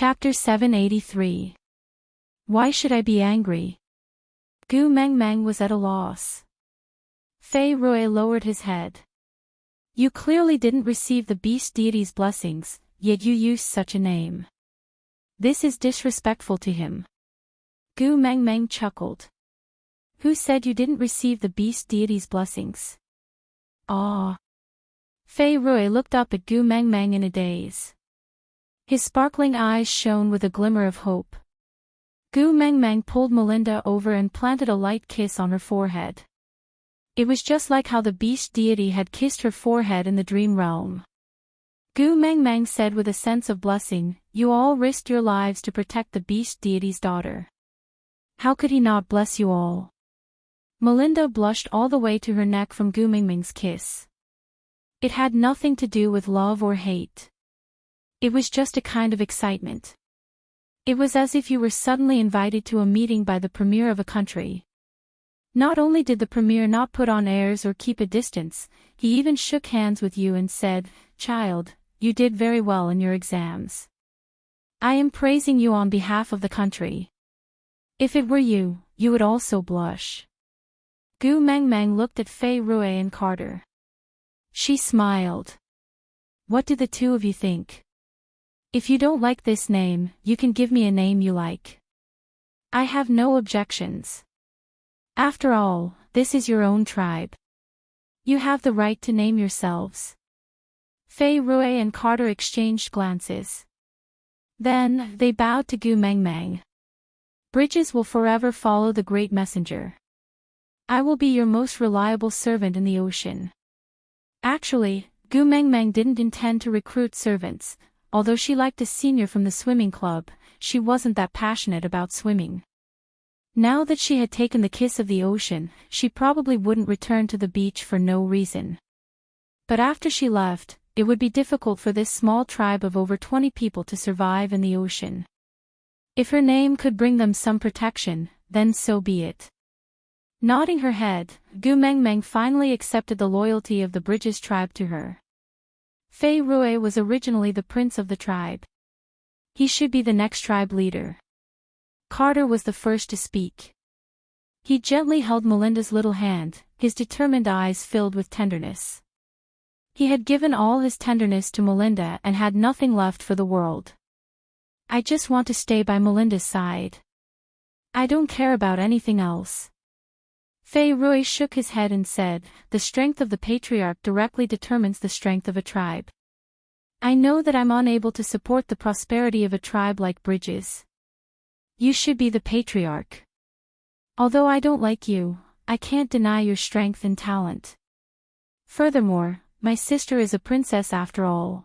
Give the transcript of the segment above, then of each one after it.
Chapter 783. Why should I be angry? Gu Mengmeng was at a loss. Fei Rui lowered his head. You clearly didn't receive the beast deity's blessings, yet you used such a name. This is disrespectful to him. Gu Mengmeng chuckled. Who said you didn't receive the beast deity's blessings? Ah. Fei Rui looked up at Gu Mengmeng in a daze. His sparkling eyes shone with a glimmer of hope. Gu Mengmeng pulled Melinda over and planted a light kiss on her forehead. It was just like how the beast deity had kissed her forehead in the dream realm. Gu Mengmeng said with a sense of blessing, "You all risked your lives to protect the beast deity's daughter. How could he not bless you all?" Melinda blushed all the way to her neck from Gu Mengmeng's kiss. It had nothing to do with love or hate. It was just a kind of excitement. It was as if you were suddenly invited to a meeting by the premier of a country. Not only did the premier not put on airs or keep a distance, he even shook hands with you and said, "Child, you did very well in your exams. I am praising you on behalf of the country. If it were you, you would also blush." Gu Mengmeng looked at Fei Rui and Carter. She smiled. What do the two of you think? If you don't like this name, you can give me a name you like. I have no objections. After all, this is your own tribe. You have the right to name yourselves. Fei Rui and Carter exchanged glances. Then, they bowed to Gu Mengmeng. Bridges will forever follow the great messenger. I will be your most reliable servant in the ocean. Actually, Gu Mengmeng didn't intend to recruit servants. Although she liked a senior from the swimming club, she wasn't that passionate about swimming. Now that she had taken the kiss of the ocean, she probably wouldn't return to the beach for no reason. But after she left, it would be difficult for this small tribe of over 20 people to survive in the ocean. If her name could bring them some protection, then so be it. Nodding her head, Gu Mengmeng finally accepted the loyalty of the Bridges tribe to her. Fei Rui was originally the prince of the tribe. He should be the next tribe leader. Carter was the first to speak. He gently held Melinda's little hand, his determined eyes filled with tenderness. He had given all his tenderness to Melinda and had nothing left for the world. I just want to stay by Melinda's side. I don't care about anything else. Fei Rui shook his head and said, "The strength of the patriarch directly determines the strength of a tribe. I know that I'm unable to support the prosperity of a tribe like Bridges. You should be the patriarch. Although I don't like you, I can't deny your strength and talent. Furthermore, my sister is a princess after all.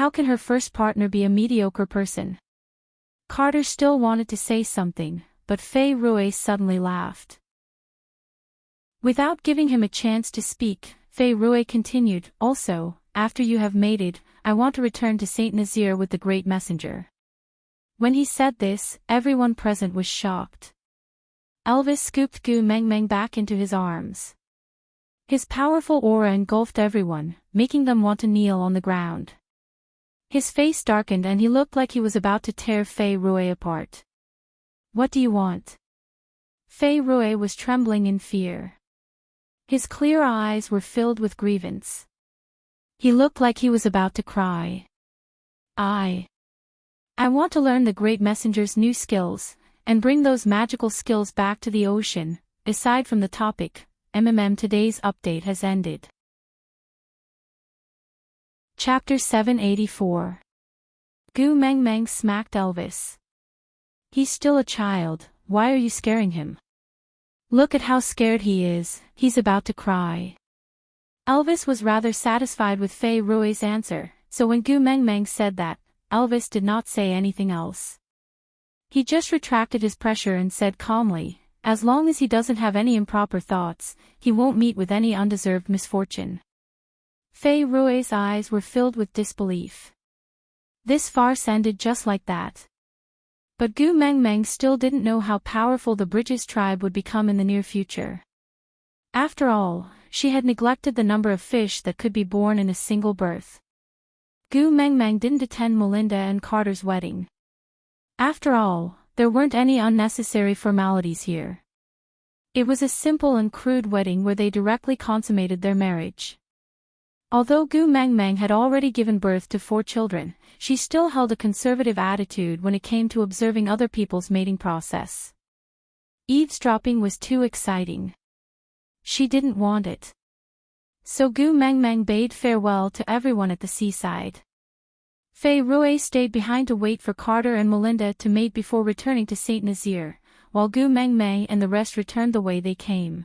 How can her first partner be a mediocre person?" Carter still wanted to say something, but Fei Rui suddenly laughed. Without giving him a chance to speak, Fei Rui continued, "Also, after you have mated, I want to return to Saint Nazaire with the great messenger." When he said this, everyone present was shocked. Elvis scooped Gu Mengmeng back into his arms. His powerful aura engulfed everyone, making them want to kneel on the ground. His face darkened and he looked like he was about to tear Fei Rui apart. "What do you want?" Fei Rui was trembling in fear. His clear eyes were filled with grievance. He looked like he was about to cry. I want to learn the great messenger's new skills, and bring those magical skills back to the ocean." Aside from the topic, today's update has ended. Chapter 784. Gu Mengmeng smacked Elvis. "He's still a child, why are you scaring him? Look at how scared he is, he's about to cry." Elvis was rather satisfied with Fei Rui's answer, so when Gu Mengmeng said that, Elvis did not say anything else. He just retracted his pressure and said calmly, "As long as he doesn't have any improper thoughts, he won't meet with any undeserved misfortune." Fei Rui's eyes were filled with disbelief. This farce ended just like that. But Gu Mengmeng still didn't know how powerful the Bridges tribe would become in the near future. After all, she had neglected the number of fish that could be born in a single birth. Gu Mengmeng didn't attend Melinda and Carter's wedding. After all, there weren't any unnecessary formalities here. It was a simple and crude wedding where they directly consummated their marriage. Although Gu Mengmeng had already given birth to 4 children, she still held a conservative attitude when it came to observing other people's mating process. Eavesdropping was too exciting. She didn't want it. So Gu Mengmeng bade farewell to everyone at the seaside. Fei Rui stayed behind to wait for Carter and Melinda to mate before returning to Saint Nazaire, while Gu Mengmeng and the rest returned the way they came.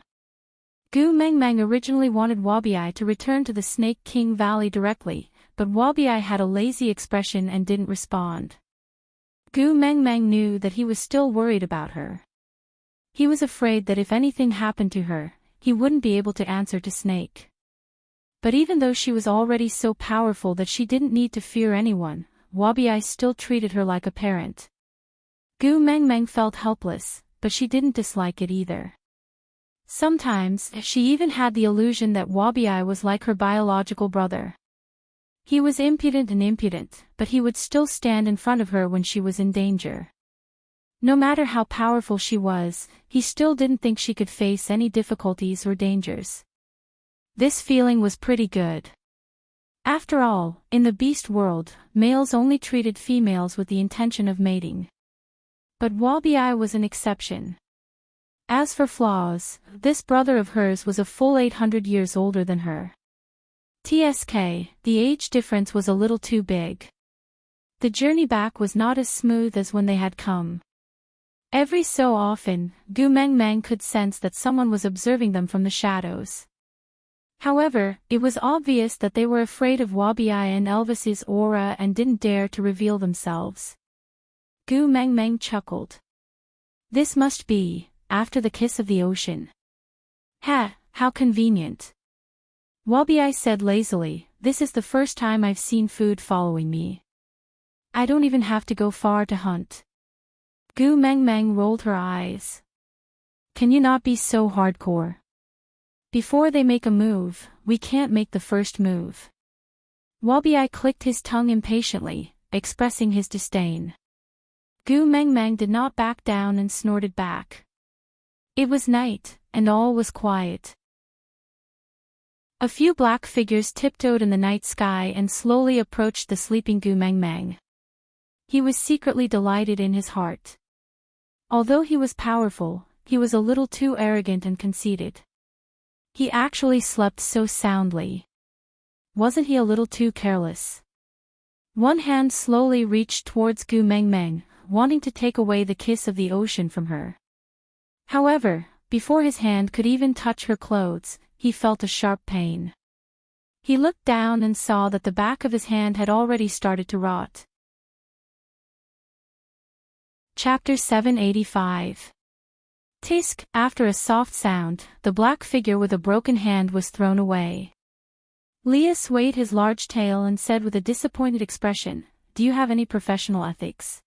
Gu Mengmeng originally wanted Wabiai to return to the Snake King Valley directly, but Wabiai had a lazy expression and didn't respond. Gu Mengmeng knew that he was still worried about her. He was afraid that if anything happened to her, he wouldn't be able to answer to Snake. But even though she was already so powerful that she didn't need to fear anyone, Wabiai still treated her like a parent. Gu Mengmeng felt helpless, but she didn't dislike it either. Sometimes, she even had the illusion that Wabiai was like her biological brother. He was impudent, but he would still stand in front of her when she was in danger. No matter how powerful she was, he still didn't think she could face any difficulties or dangers. This feeling was pretty good. After all, in the beast world, males only treated females with the intention of mating. But Wabiai was an exception. As for flaws, this brother of hers was a full 800 years older than her. TSK, the age difference was a little too big. The journey back was not as smooth as when they had come. Every so often, Gu Mengmeng could sense that someone was observing them from the shadows. However, it was obvious that they were afraid of Wabiai and Elvis's aura and didn't dare to reveal themselves. Gu Mengmeng chuckled. This must be after the kiss of the ocean. Ha, how convenient. Wabiai said lazily, this is the first time I've seen food following me. I don't even have to go far to hunt. Gu Mengmeng rolled her eyes. Can you not be so hardcore? Before they make a move, we can't make the first move. Wabiai clicked his tongue impatiently, expressing his disdain. Gu Mengmeng did not back down and snorted back. It was night, and all was quiet. A few black figures tiptoed in the night sky and slowly approached the sleeping Gu Mengmeng. He was secretly delighted in his heart. Although he was powerful, he was a little too arrogant and conceited. He actually slept so soundly. Wasn't he a little too careless? One hand slowly reached towards Gu Mengmeng, wanting to take away the kiss of the ocean from her. However, before his hand could even touch her clothes, he felt a sharp pain. He looked down and saw that the back of his hand had already started to rot. Chapter 785. Tisk, after a soft sound, the black figure with a broken hand was thrown away. Leah swayed his large tail and said with a disappointed expression, "Do you have any professional ethics?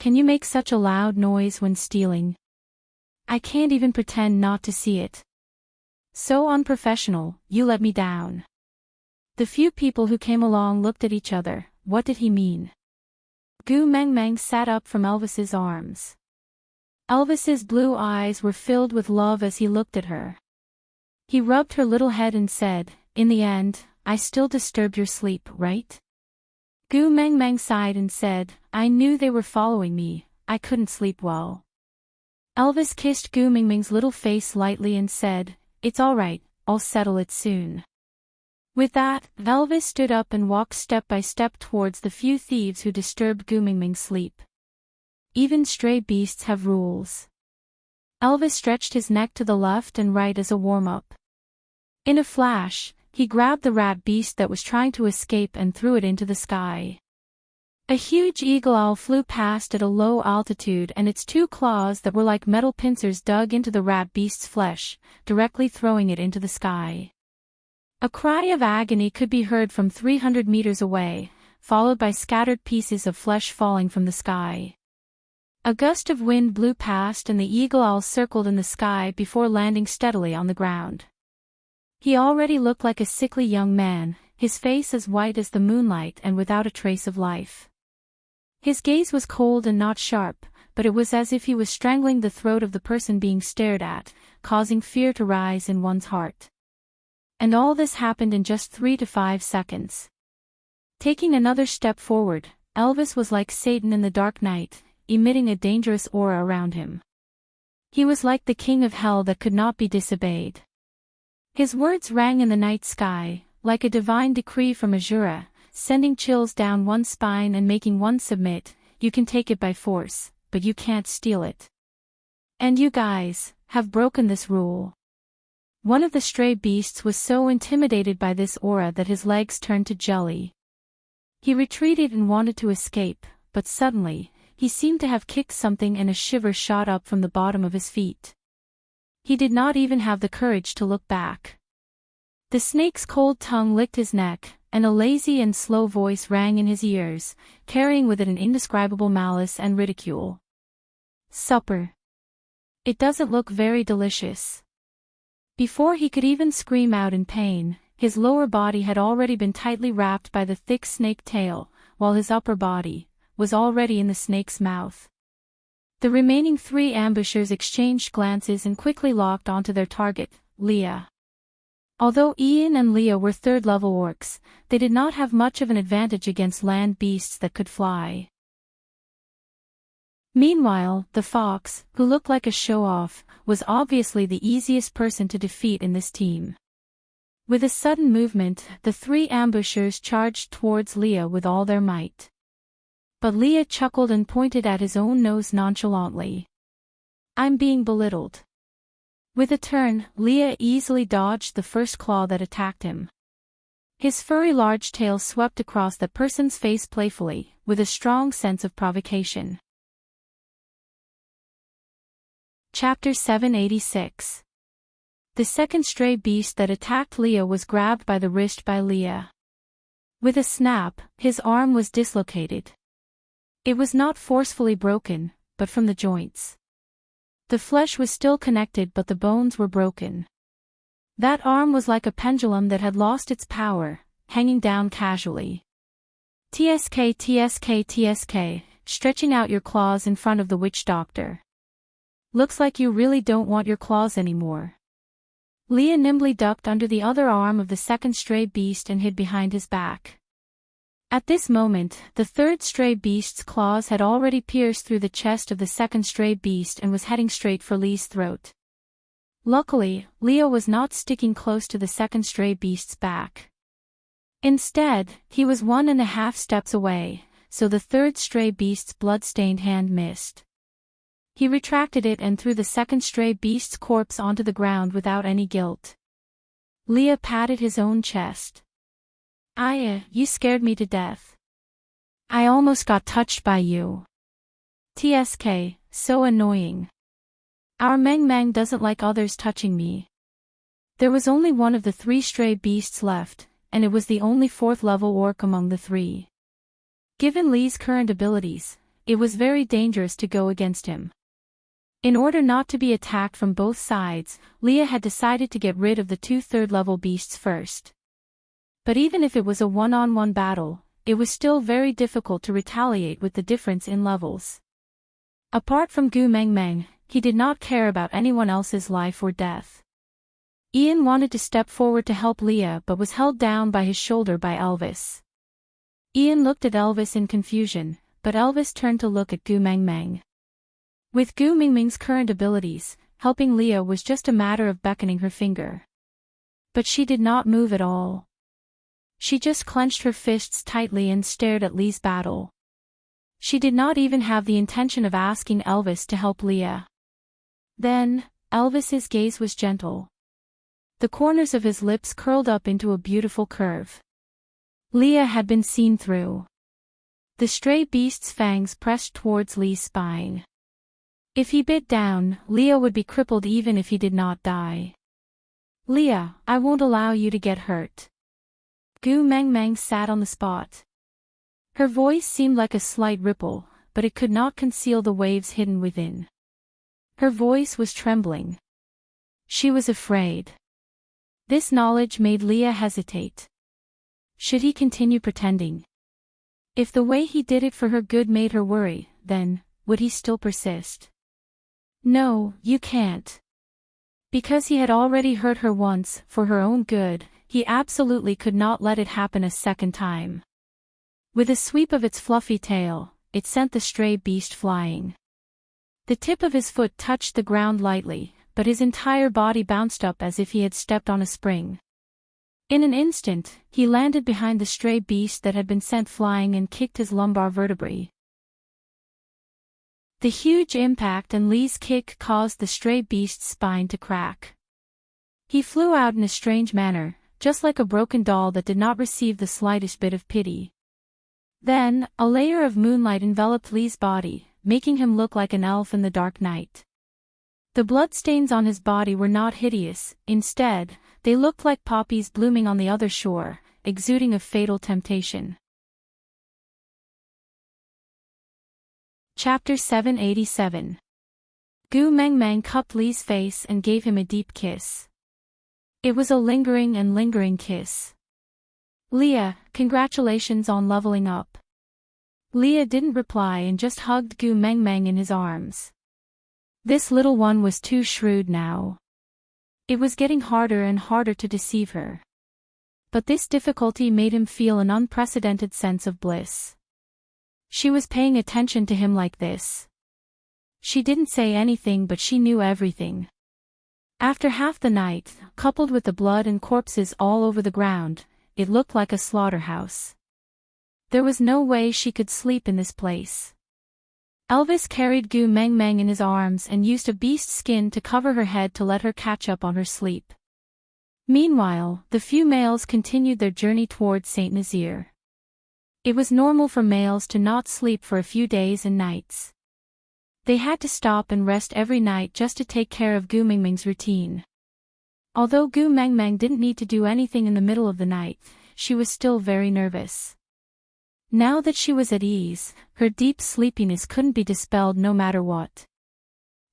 Can you make such a loud noise when stealing? I can't even pretend not to see it. So unprofessional, you let me down." The few people who came along looked at each other. What did he mean? Gu Mengmeng sat up from Elvis's arms. Elvis's blue eyes were filled with love as he looked at her. He rubbed her little head and said, "In the end, I still disturbed your sleep, right?" Gu Mengmeng sighed and said, "I knew they were following me, I couldn't sleep well." Elvis kissed Gu Mengmeng's little face lightly and said, "It's all right, I'll settle it soon." With that, Elvis stood up and walked step by step towards the few thieves who disturbed Gu Mengmeng's sleep. Even stray beasts have rules. Elvis stretched his neck to the left and right as a warm-up. In a flash, he grabbed the rat beast that was trying to escape and threw it into the sky. A huge eagle owl flew past at a low altitude and its 2 claws that were like metal pincers dug into the rat beast's flesh, directly throwing it into the sky. A cry of agony could be heard from 300 meters away, followed by scattered pieces of flesh falling from the sky. A gust of wind blew past and the eagle owl circled in the sky before landing steadily on the ground. He already looked like a sickly young man, his face as white as the moonlight and without a trace of life. His gaze was cold and not sharp, but it was as if he was strangling the throat of the person being stared at, causing fear to rise in one's heart. And all this happened in just 3 to 5 seconds. Taking another step forward, Elvis was like Satan in the dark night, emitting a dangerous aura around him. He was like the king of hell that could not be disobeyed. His words rang in the night sky, like a divine decree from Azura, sending chills down one's spine and making one submit. You can take it by force, but you can't steal it. And you guys have broken this rule. One of the stray beasts was so intimidated by this aura that his legs turned to jelly. He retreated and wanted to escape, but suddenly, he seemed to have kicked something and a shiver shot up from the bottom of his feet. He did not even have the courage to look back. The snake's cold tongue licked his neck, and a lazy and slow voice rang in his ears, carrying with it an indescribable malice and ridicule. Supper. It doesn't look very delicious. Before he could even scream out in pain, his lower body had already been tightly wrapped by the thick snake tail, while his upper body was already in the snake's mouth. The remaining 3 ambushers exchanged glances and quickly locked onto their target, Leah. Although Ian and Leah were 3rd-level orcs, they did not have much of an advantage against land beasts that could fly. Meanwhile, the fox, who looked like a show-off, was obviously the easiest person to defeat in this team. With a sudden movement, the 3 ambushers charged towards Leah with all their might. But Leah chuckled and pointed at his own nose nonchalantly. I'm being belittled. With a turn, Leah easily dodged the first claw that attacked him. His furry large tail swept across the person's face playfully, with a strong sense of provocation. Chapter 786. The second stray beast that attacked Leah was grabbed by the wrist by Leah. With a snap, his arm was dislocated. It was not forcefully broken, but from the joints. The flesh was still connected but the bones were broken. That arm was like a pendulum that had lost its power, hanging down casually. TSK TSK TSK, stretching out your claws in front of the witch doctor. Looks like you really don't want your claws anymore. Leah nimbly ducked under the other arm of the second stray beast and hid behind his back. At this moment, the third stray beast's claws had already pierced through the chest of the second stray beast and was heading straight for Leah's throat. Luckily, Leah was not sticking close to the second stray beast's back. Instead, he was 1.5 steps away, so the third stray beast's blood-stained hand missed. He retracted it and threw the second stray beast's corpse onto the ground without any guilt. Leah patted his own chest. You scared me to death. I almost got touched by you. TSK, so annoying. Our Meng Meng doesn't like others touching me. There was only one of the 3 stray beasts left, and it was the only 4th-level orc among the 3. Given Lee's current abilities, it was very dangerous to go against him. In order not to be attacked from both sides, Leah had decided to get rid of the 2 3rd-level beasts first. But even if it was a one-on-one battle, it was still very difficult to retaliate with the difference in levels. Apart from Gu Meng Meng, he did not care about anyone else's life or death. Ian wanted to step forward to help Leah but was held down by his shoulder by Elvis. Ian looked at Elvis in confusion, but Elvis turned to look at Gu Meng Meng. With Gu Meng Meng's current abilities, helping Leah was just a matter of beckoning her finger. But she did not move at all. She just clenched her fists tightly and stared at Lee's battle. She did not even have the intention of asking Elvis to help Leah. Then, Elvis's gaze was gentle. The corners of his lips curled up into a beautiful curve. Leah had been seen through. The stray beast's fangs pressed towards Lee's spine. If he bit down, Leah would be crippled even if he did not die. Leah, I won't allow you to get hurt. Gu Meng Meng sat on the spot. Her voice seemed like a slight ripple, but it could not conceal the waves hidden within. Her voice was trembling. She was afraid. This knowledge made Leah hesitate. Should he continue pretending? If the way he did it for her good made her worry, then, would he still persist? No, you can't. Because he had already hurt her once, for her own good, he absolutely could not let it happen a second time. With a sweep of its fluffy tail, it sent the stray beast flying. The tip of his foot touched the ground lightly, but his entire body bounced up as if he had stepped on a spring. In an instant, he landed behind the stray beast that had been sent flying and kicked his lumbar vertebrae. The huge impact and Lee's kick caused the stray beast's spine to crack. He flew out in a strange manner, just like a broken doll that did not receive the slightest bit of pity. Then, a layer of moonlight enveloped Lee's body, making him look like an elf in the dark night. The bloodstains on his body were not hideous, instead, they looked like poppies blooming on the other shore, exuding a fatal temptation. Chapter 787. Gu Mengmeng cupped Lee's face and gave him a deep kiss. It was a lingering kiss. Leah, congratulations on leveling up. Leah didn't reply and just hugged Gu Mengmeng in his arms. This little one was too shrewd now. It was getting harder and harder to deceive her. But this difficulty made him feel an unprecedented sense of bliss. She was paying attention to him like this. She didn't say anything but she knew everything. After half the night, coupled with the blood and corpses all over the ground, it looked like a slaughterhouse. There was no way she could sleep in this place. Elvis carried Gu Mengmeng in his arms and used a beast skin to cover her head to let her catch up on her sleep. Meanwhile, the few males continued their journey towards Saint Nazaire. It was normal for males to not sleep for a few days and nights. They had to stop and rest every night just to take care of Gu Mengmeng's routine. Although Gu Mengmeng didn't need to do anything in the middle of the night, she was still very nervous. Now that she was at ease, her deep sleepiness couldn't be dispelled no matter what.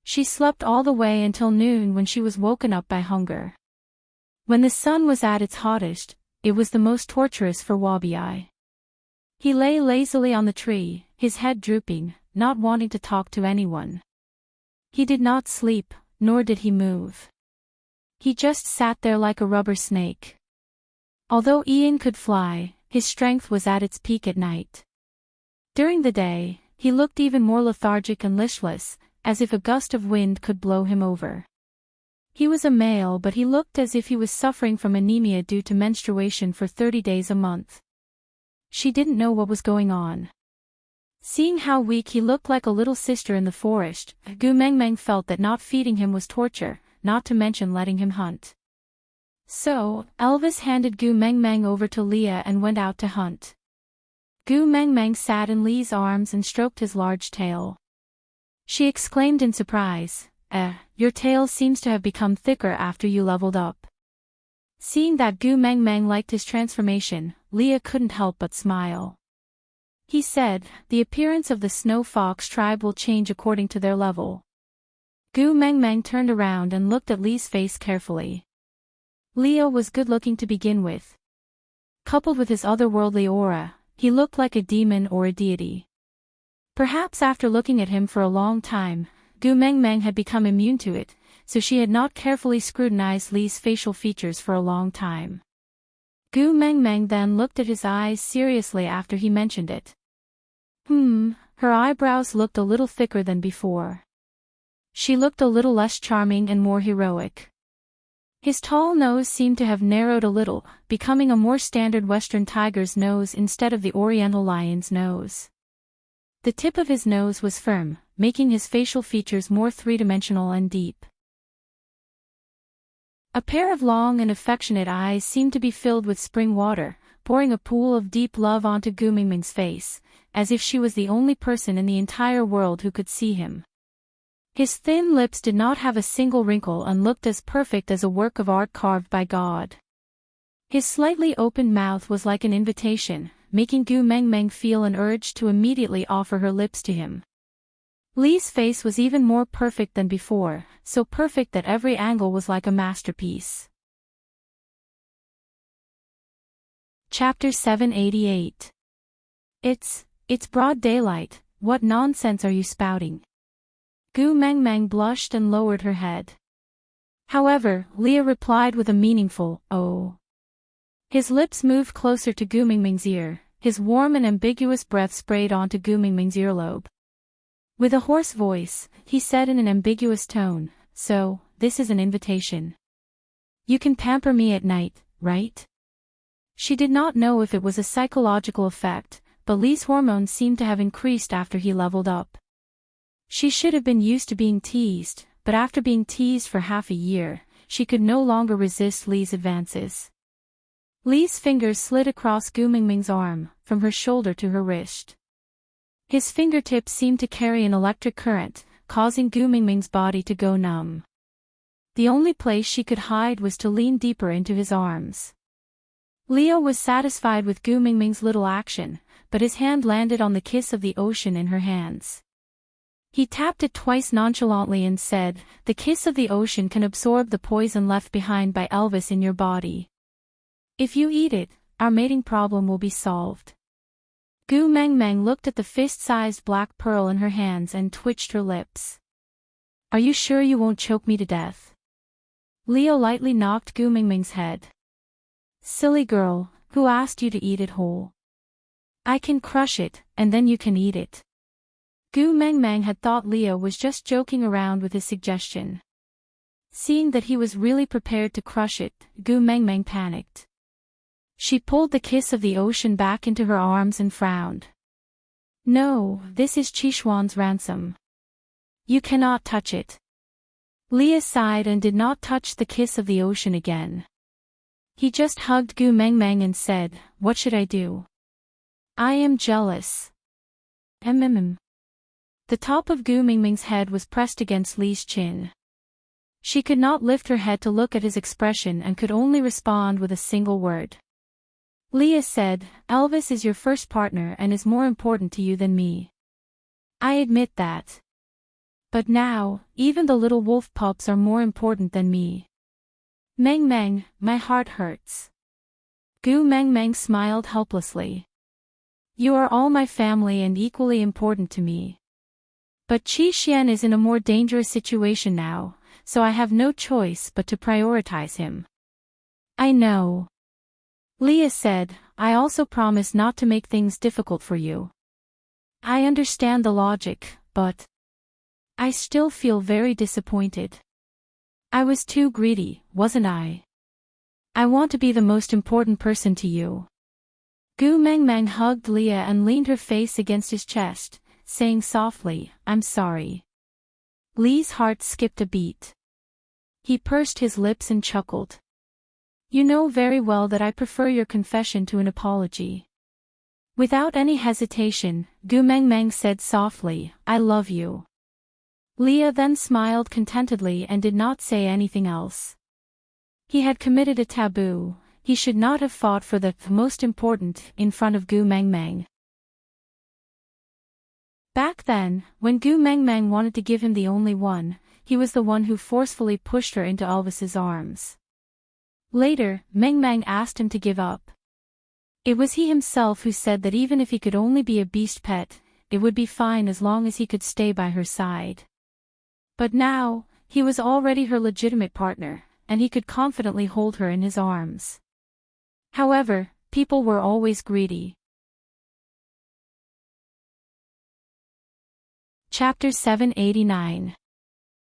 She slept all the way until noon when she was woken up by hunger. When the sun was at its hottest, it was the most torturous for Wabi. He lay lazily on the tree, his head drooping, not wanting to talk to anyone. He did not sleep, nor did he move. He just sat there like a rubber snake. Although Ian could fly, his strength was at its peak at night. During the day, he looked even more lethargic and listless, as if a gust of wind could blow him over. He was a male, but he looked as if he was suffering from anemia due to menstruation for 30 days a month. She didn't know what was going on. Seeing how weak he looked like a little sister in the forest, Gu Mengmeng felt that not feeding him was torture, not to mention letting him hunt. So, Elvis handed Gu Mengmeng over to Leah and went out to hunt. Gu Mengmeng sat in Lee's arms and stroked his large tail. She exclaimed in surprise, your tail seems to have become thicker after you leveled up. Seeing that Gu Mengmeng liked his transformation, Leah couldn't help but smile. He said, the appearance of the Snow Fox tribe will change according to their level. Gu Mengmeng turned around and looked at Lee's face carefully. Leah was good-looking to begin with. Coupled with his otherworldly aura, he looked like a demon or a deity. Perhaps after looking at him for a long time, Gu Mengmeng had become immune to it, so she had not carefully scrutinized Lee's facial features for a long time. Gu Mengmeng then looked at his eyes seriously after he mentioned it. Her eyebrows looked a little thicker than before. She looked a little less charming and more heroic. His tall nose seemed to have narrowed a little, becoming a more standard Western tiger's nose instead of the Oriental lion's nose. The tip of his nose was firm, making his facial features more three-dimensional and deep. A pair of long and affectionate eyes seemed to be filled with spring water, pouring a pool of deep love onto Gu Mengmeng's face, as if she was the only person in the entire world who could see him. His thin lips did not have a single wrinkle and looked as perfect as a work of art carved by God. His slightly opened mouth was like an invitation, making Gu Mengmeng feel an urge to immediately offer her lips to him. Lee's face was even more perfect than before, so perfect that every angle was like a masterpiece. Chapter 788. It's broad daylight, what nonsense are you spouting? Gu Mengmeng blushed and lowered her head. However, Leah replied with a meaningful, "Oh." His lips moved closer to Gu Mengmeng's ear, his warm and ambiguous breath sprayed onto Gu Mengmeng's earlobe. With a hoarse voice, he said in an ambiguous tone, "So, this is an invitation. You can pamper me at night, right?" She did not know if it was a psychological effect, but Lee's hormones seemed to have increased after he leveled up. She should have been used to being teased, but after being teased for half a year, she could no longer resist Lee's advances. Lee's fingers slid across Gu Mengmeng's arm, from her shoulder to her wrist. His fingertips seemed to carry an electric current, causing Gu Mengmeng's body to go numb. The only place she could hide was to lean deeper into his arms. Leo was satisfied with Gu Mengmeng's little action, but his hand landed on the kiss of the ocean in her hands. He tapped it twice nonchalantly and said, "The kiss of the ocean can absorb the poison left behind by Elvis in your body. If you eat it, our mating problem will be solved." Gu Mengmeng looked at the fist-sized black pearl in her hands and twitched her lips. "Are you sure you won't choke me to death?" Leo lightly knocked Gu Mengmeng's head. "Silly girl, who asked you to eat it whole? I can crush it, and then you can eat it." Gu Mengmeng had thought Leo was just joking around with his suggestion. Seeing that he was really prepared to crush it, Gu Mengmeng panicked. She pulled the kiss of the ocean back into her arms and frowned. "No, this is Qishuan's ransom. You cannot touch it." Leah sighed and did not touch the kiss of the ocean again. He just hugged Gu Mengmeng and said, "What should I do? I am jealous." The top of Gu Mengmeng's head was pressed against Lee's chin. She could not lift her head to look at his expression and could only respond with a single word. Leah said, "Elvis is your first partner and is more important to you than me. I admit that. But now, even the little wolf pups are more important than me. Mengmeng, my heart hurts." Gu Mengmeng smiled helplessly. "You are all my family and equally important to me. But Qi Xian is in a more dangerous situation now, so I have no choice but to prioritize him." "I know." Leah said, "I also promise not to make things difficult for you. I understand the logic, but I still feel very disappointed. I was too greedy, wasn't I? I want to be the most important person to you." Gu Mengmeng hugged Leah and leaned her face against his chest, saying softly, "I'm sorry." Lee's heart skipped a beat. He pursed his lips and chuckled. "You know very well that I prefer your confession to an apology." Without any hesitation, Gu Mengmeng said softly, "I love you." Leah then smiled contentedly and did not say anything else. He had committed a taboo. He should not have fought for the most important in front of Gu Mengmeng. Back then, when Gu Mengmeng wanted to give him the only one, he was the one who forcefully pushed her into Elvis's arms. Later, Mengmeng asked him to give up. It was he himself who said that even if he could only be a beast pet, it would be fine as long as he could stay by her side. But now, he was already her legitimate partner, and he could confidently hold her in his arms. However, people were always greedy. Chapter 789.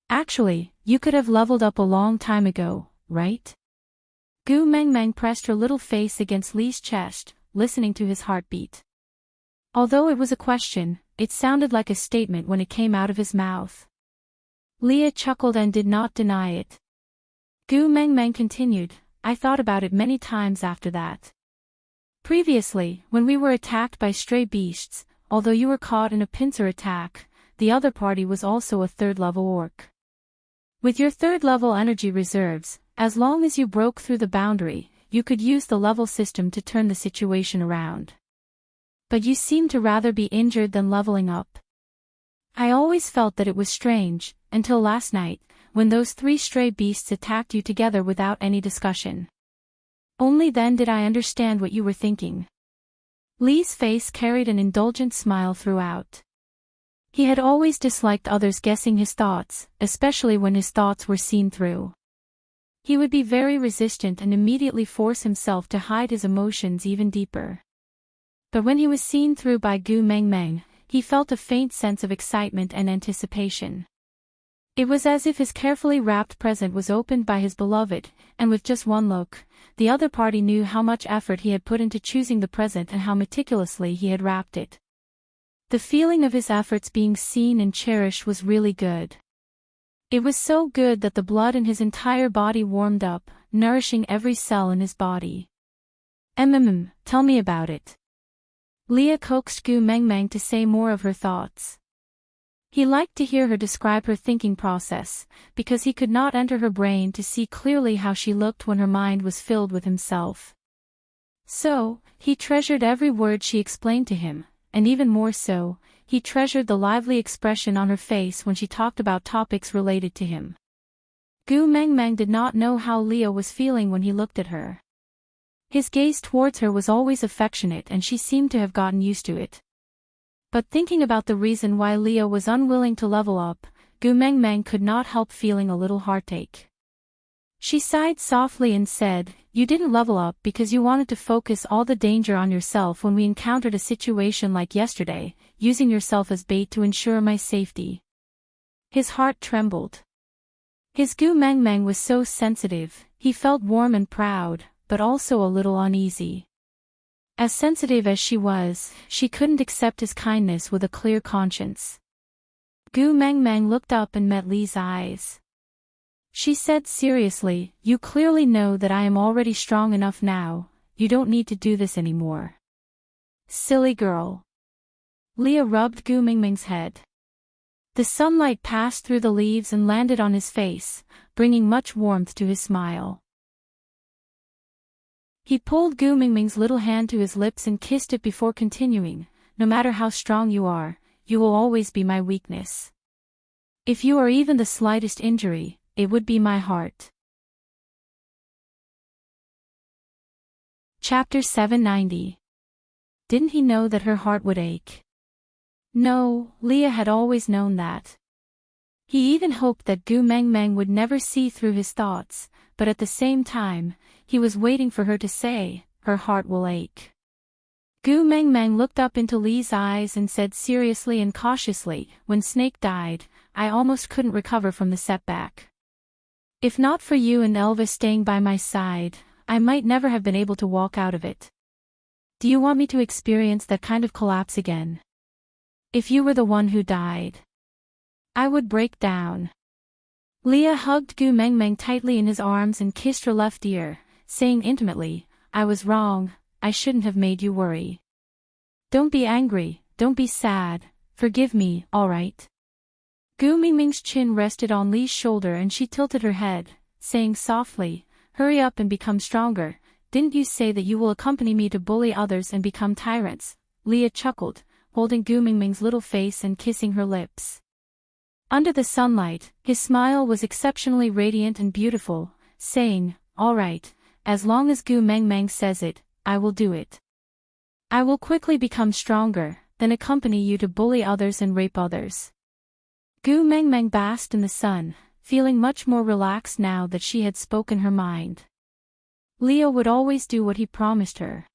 Actually, you could have leveled up a long time ago, right? Gu Mengmeng pressed her little face against Lee's chest, listening to his heartbeat. Although it was a question, it sounded like a statement when it came out of his mouth. Leah chuckled and did not deny it. Gu Mengmeng continued, "I thought about it many times after that. Previously, when we were attacked by stray beasts, although you were caught in a pincer attack, the other party was also a third-level orc. With your third-level energy reserves, as long as you broke through the boundary, you could use the level system to turn the situation around. But you seem to rather be injured than leveling up. I always felt that it was strange, until last night, when those 3 stray beasts attacked you together without any discussion. Only then did I understand what you were thinking. Lee's face carried an indulgent smile throughout. He had always disliked others guessing his thoughts, especially when his thoughts were seen through. He would be very resistant and immediately force himself to hide his emotions even deeper. But when he was seen through by Gu Mengmeng, he felt a faint sense of excitement and anticipation. It was as if his carefully wrapped present was opened by his beloved, and with just one look, the other party knew how much effort he had put into choosing the present and how meticulously he had wrapped it. The feeling of his efforts being seen and cherished was really good. It was so good that the blood in his entire body warmed up, nourishing every cell in his body. Tell me about it. Leah coaxed Gu Mengmeng to say more of her thoughts. He liked to hear her describe her thinking process, because he could not enter her brain to see clearly how she looked when her mind was filled with himself. So, he treasured every word she explained to him, and even more so, he treasured the lively expression on her face when she talked about topics related to him. Gu Mengmeng did not know how Leah was feeling when he looked at her. His gaze towards her was always affectionate and she seemed to have gotten used to it. But thinking about the reason why Leah was unwilling to level up, Gu Mengmeng could not help feeling a little heartache. She sighed softly and said, "You didn't level up because you wanted to focus all the danger on yourself when we encountered a situation like yesterday, using yourself as bait to ensure my safety." His heart trembled. His Gu Mengmeng was so sensitive, he felt warm and proud, but also a little uneasy. As sensitive as she was, she couldn't accept his kindness with a clear conscience. Gu Mengmeng looked up and met Li's eyes. She said seriously, "You clearly know that I am already strong enough now, you don't need to do this anymore." Silly girl. Leah rubbed Gu Mengmeng's head. The sunlight passed through the leaves and landed on his face, bringing much warmth to his smile. He pulled Gu Mengmeng's little hand to his lips and kissed it before continuing, "No matter how strong you are, you will always be my weakness. If you are even the slightest injury, it would be my heart." Chapter 790. Didn't he know that her heart would ache? No, Leah had always known that. He even hoped that Gu Mengmeng would never see through his thoughts, but at the same time, he was waiting for her to say, "Her heart will ache." Gu Mengmeng looked up into Li's eyes and said seriously and cautiously, "When Snake died, I almost couldn't recover from the setback. If not for you and Elvis staying by my side, I might never have been able to walk out of it. Do you want me to experience that kind of collapse again? If you were the one who died, I would break down." Leah hugged Gu Mengmeng tightly in his arms and kissed her left ear, saying intimately, "I was wrong, I shouldn't have made you worry. Don't be angry, don't be sad, forgive me, alright?" Gu Mengmeng's chin rested on Li's shoulder and she tilted her head, saying softly, "Hurry up and become stronger, didn't you say that you will accompany me to bully others and become tyrants?" Leah chuckled, holding Gu Mengmeng's little face and kissing her lips. Under the sunlight, his smile was exceptionally radiant and beautiful, saying, "All right, as long as Gu Mengmeng says it, I will do it. I will quickly become stronger, then accompany you to bully others and rape others." Gu Mengmeng basked in the sun, feeling much more relaxed now that she had spoken her mind. Leah would always do what he promised her.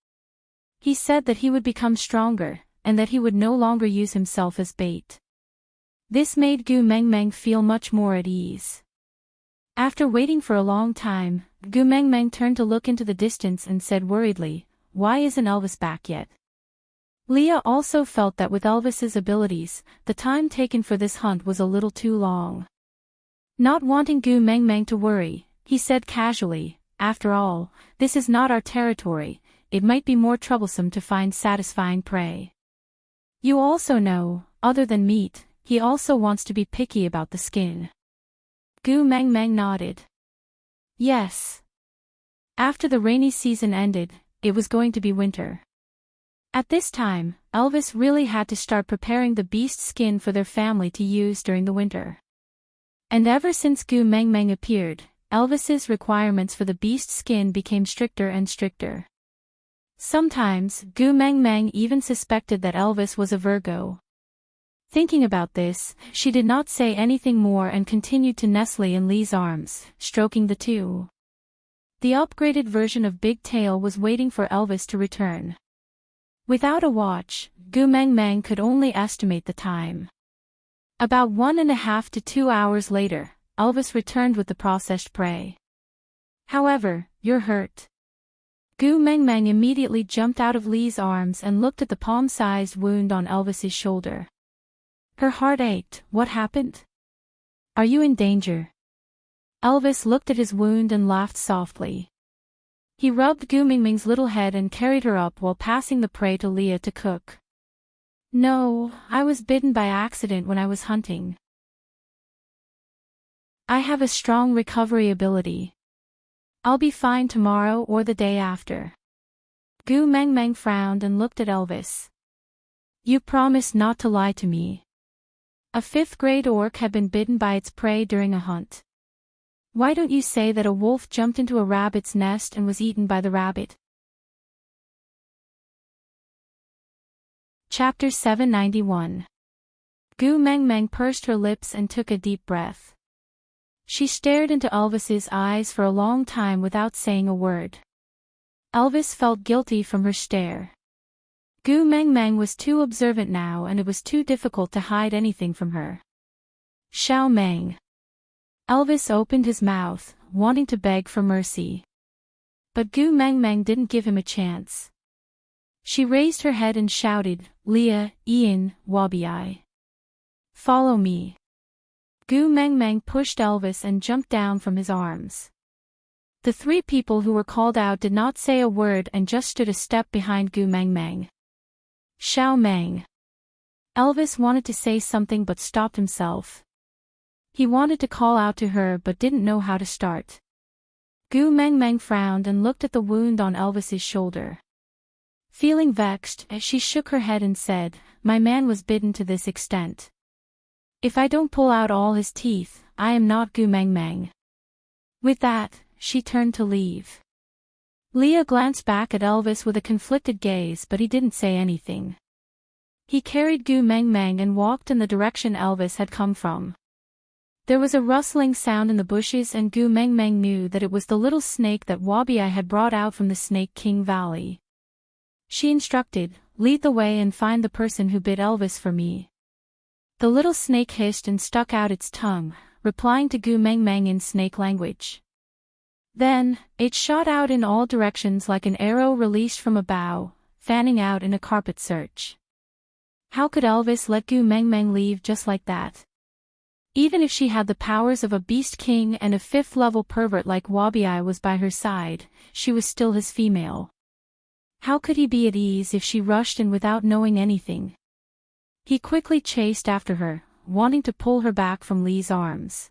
He said that he would become stronger, and that he would no longer use himself as bait. This made Gu Mengmeng feel much more at ease. After waiting for a long time, Gu Mengmeng turned to look into the distance and said worriedly, "Why isn't Elvis back yet?" Leah also felt that with Elvis's abilities, the time taken for this hunt was a little too long. Not wanting Gu Mengmeng to worry, he said casually, "After all, this is not our territory, it might be more troublesome to find satisfying prey. You also know, other than meat, he also wants to be picky about the skin." Gu Mengmeng nodded. Yes. After the rainy season ended, it was going to be winter. At this time, Elvis really had to start preparing the beast skin for their family to use during the winter. And ever since Gu Mengmeng appeared, Elvis's requirements for the beast skin became stricter and stricter. Sometimes, Gu Meng Meng even suspected that Elvis was a Virgo. Thinking about this, she did not say anything more and continued to nestle in Li's arms, stroking the two. The upgraded version of Big Tail was waiting for Elvis to return. Without a watch, Gu Meng Meng could only estimate the time. About 1.5 to 2 hours later, Elvis returned with the processed prey. However, you're hurt. Gu Meng Meng immediately jumped out of Li's arms and looked at the palm-sized wound on Elvis's shoulder. Her heart ached. What happened? Are you in danger? Elvis looked at his wound and laughed softly. He rubbed Gu Meng Meng's little head and carried her up while passing the prey to Leah to cook. No, I was bitten by accident when I was hunting. I have a strong recovery ability. I'll be fine tomorrow or the day after. Gu Meng Meng frowned and looked at Elvis. You promised not to lie to me. A 5th-grade orc had been bitten by its prey during a hunt. Why don't you say that a wolf jumped into a rabbit's nest and was eaten by the rabbit? Chapter 791. Gu Meng Meng pursed her lips and took a deep breath. She stared into Elvis's eyes for a long time without saying a word. Elvis felt guilty from her stare. Gu Meng Meng was too observant now and it was too difficult to hide anything from her. Xiao Meng. Elvis opened his mouth, wanting to beg for mercy. But Gu Meng Meng didn't give him a chance. She raised her head and shouted, Leah, Ian, Wabi. Follow me. Gu Meng Meng pushed Elvis and jumped down from his arms. The 3 people who were called out did not say a word and just stood a step behind Gu Meng Meng. Xiao Meng. Elvis wanted to say something but stopped himself. He wanted to call out to her but didn't know how to start. Gu Meng Meng frowned and looked at the wound on Elvis's shoulder. Feeling vexed, she shook her head and said, My man was bitten to this extent. If I don't pull out all his teeth, I am not Gu Meng Meng. With that, she turned to leave. Leah glanced back at Elvis with a conflicted gaze but he didn't say anything. He carried Gu Meng Meng and walked in the direction Elvis had come from. There was a rustling sound in the bushes and Gu Meng Meng knew that it was the little snake that Wabi had brought out from the Snake King Valley. She instructed, Lead the way and find the person who bit Elvis for me. The little snake hissed and stuck out its tongue, replying to Gu Meng Meng in snake language. Then, it shot out in all directions like an arrow released from a bow, fanning out in a carpet search. How could Elvis let Gu Meng Meng leave just like that? Even if she had the powers of a beast king and a 5th-level pervert like Wabi was by her side, she was still his female. How could he be at ease if she rushed in without knowing anything? He quickly chased after her, wanting to pull her back from Li's arms.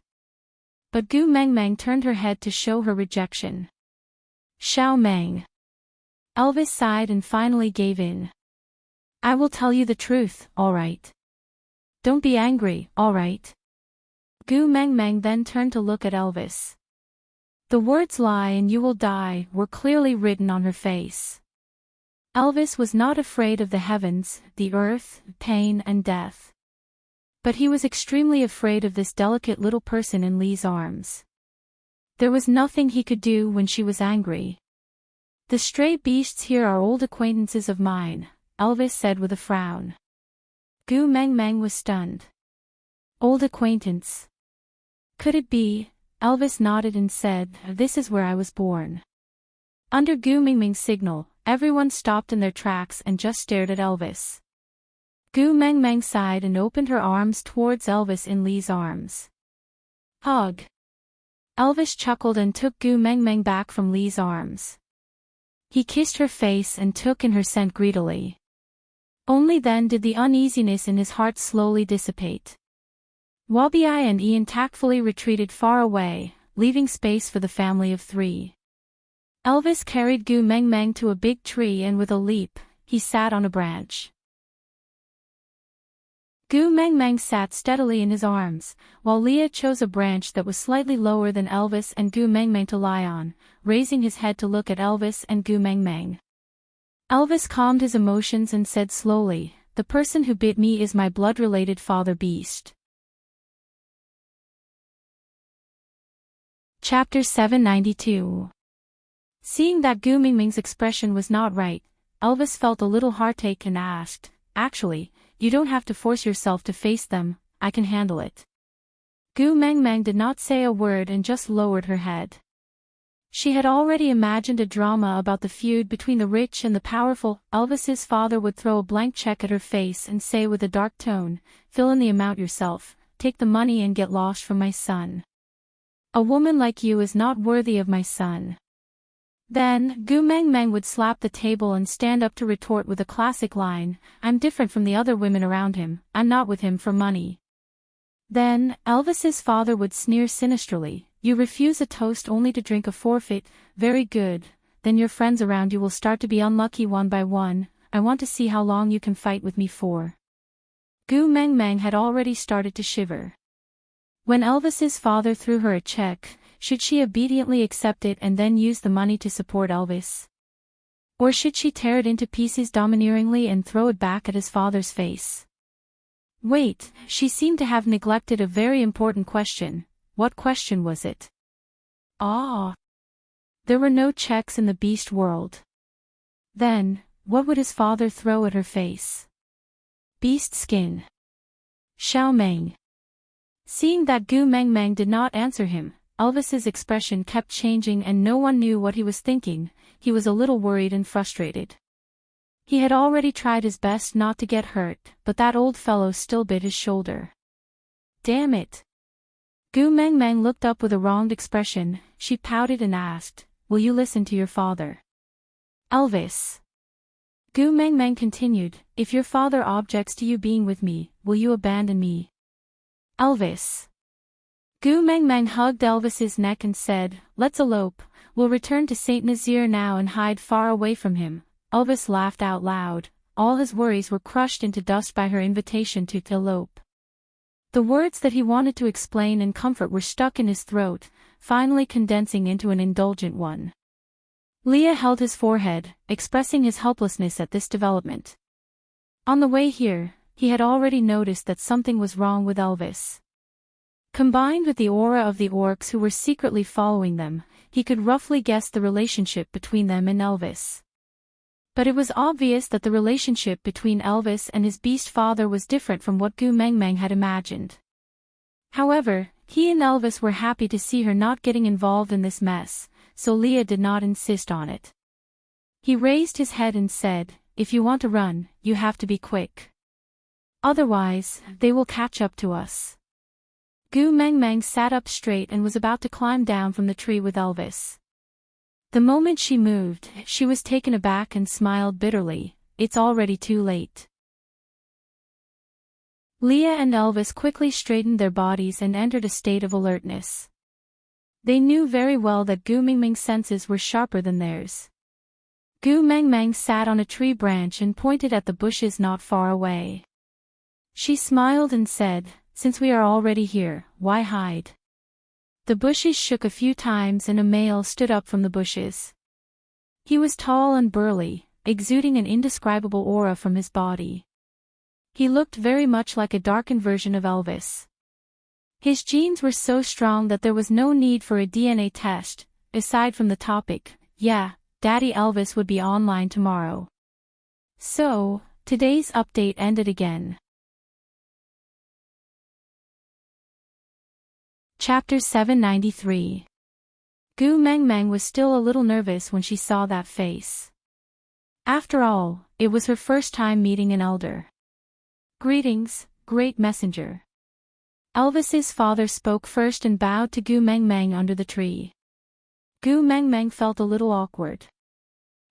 But Gu Meng Meng turned her head to show her rejection. Xiao Meng. Elvis sighed and finally gave in. I will tell you the truth, all right. Don't be angry, all right. Gu Meng Meng then turned to look at Elvis. The words lie and you will die were clearly written on her face. Elvis was not afraid of the heavens, the earth, pain and death. But he was extremely afraid of this delicate little person in Li's arms. There was nothing he could do when she was angry. The stray beasts here are old acquaintances of mine, Elvis said with a frown. Gu Meng Meng was stunned. Old acquaintance. Could it be? Elvis nodded and said, This is where I was born. Under Gu Meng Meng's signal, everyone stopped in their tracks and just stared at Elvis. Gu Meng Meng sighed and opened her arms towards Elvis in Li's arms. Hug. Elvis chuckled and took Gu Meng Meng back from Li's arms. He kissed her face and took in her scent greedily. Only then did the uneasiness in his heart slowly dissipate. Wabi and Ian tactfully retreated far away, leaving space for the family of 3. Elvis carried Gu Meng Meng to a big tree and with a leap, he sat on a branch. Gu Meng Meng sat steadily in his arms, while Leah chose a branch that was slightly lower than Elvis and Gu Meng Meng to lie on, raising his head to look at Elvis and Gu Meng Meng. Elvis calmed his emotions and said slowly, "The person who bit me is my blood-related father beast." Chapter 792. Seeing that Gu Meng Meng's expression was not right, Elvis felt a little heartache and asked, "Actually, you don't have to force yourself to face them, I can handle it." Gu Meng Meng did not say a word and just lowered her head. She had already imagined a drama about the feud between the rich and the powerful. Elvis's father would throw a blank check at her face and say with a dark tone, "Fill in the amount yourself, take the money and get lost from my son. A woman like you is not worthy of my son." Then, Gu Meng Meng would slap the table and stand up to retort with a classic line, "I'm different from the other women around him, I'm not with him for money." Then, Elvis's father would sneer sinisterly, "You refuse a toast only to drink a forfeit, very good, then your friends around you will start to be unlucky one by one, I want to see how long you can fight with me for." Gu Meng Meng had already started to shiver. When Elvis's father threw her a check, should she obediently accept it and then use the money to support Elvis? Or should she tear it into pieces domineeringly and throw it back at his father's face? Wait, she seemed to have neglected a very important question. What question was it? There were no checks in the beast world. Then, what would his father throw at her face? Beast skin. Xiao Meng. Seeing that Gu Meng Meng did not answer him, Elvis's expression kept changing and no one knew what he was thinking. He was a little worried and frustrated. He had already tried his best not to get hurt, but that old fellow still bit his shoulder. Damn it! Gu Meng Meng looked up with a wronged expression. She pouted and asked, "Will you listen to your father?" Elvis. Gu Meng Meng continued, "If your father objects to you being with me, will you abandon me?" Elvis. Gu Meng Meng hugged Elvis's neck and said, "Let's elope, we'll return to Saint Nazaire now and hide far away from him." Elvis laughed out loud. All his worries were crushed into dust by her invitation to elope. The words that he wanted to explain and comfort were stuck in his throat, finally condensing into an indulgent one. Leah held his forehead, expressing his helplessness at this development. On the way here, he had already noticed that something was wrong with Elvis. Combined with the aura of the orcs who were secretly following them, he could roughly guess the relationship between them and Elvis. But it was obvious that the relationship between Elvis and his beast father was different from what Gu Meng Meng had imagined. However, he and Elvis were happy to see her not getting involved in this mess, so Leah did not insist on it. He raised his head and said, "If you want to run, you have to be quick. Otherwise, they will catch up to us." Gu Meng Meng sat up straight and was about to climb down from the tree with Elvis. The moment she moved, she was taken aback and smiled bitterly. "It's already too late." Leah and Elvis quickly straightened their bodies and entered a state of alertness. They knew very well that Gu Meng Meng's senses were sharper than theirs. Gu Meng Meng sat on a tree branch and pointed at the bushes not far away. She smiled and said, "Since we are already here, why hide?" The bushes shook a few times and a male stood up from the bushes. He was tall and burly, exuding an indescribable aura from his body. He looked very much like a darkened version of Elvis. His genes were so strong that there was no need for a DNA test. Aside from the topic, "Yeah, Daddy Elvis would be online tomorrow." So, today's update ended again. Chapter 793. Gu Meng Meng was still a little nervous when she saw that face. After all, it was her first time meeting an elder. "Greetings, great messenger." Elvis's father spoke first and bowed to Gu Meng Meng under the tree. Gu Meng Meng felt a little awkward.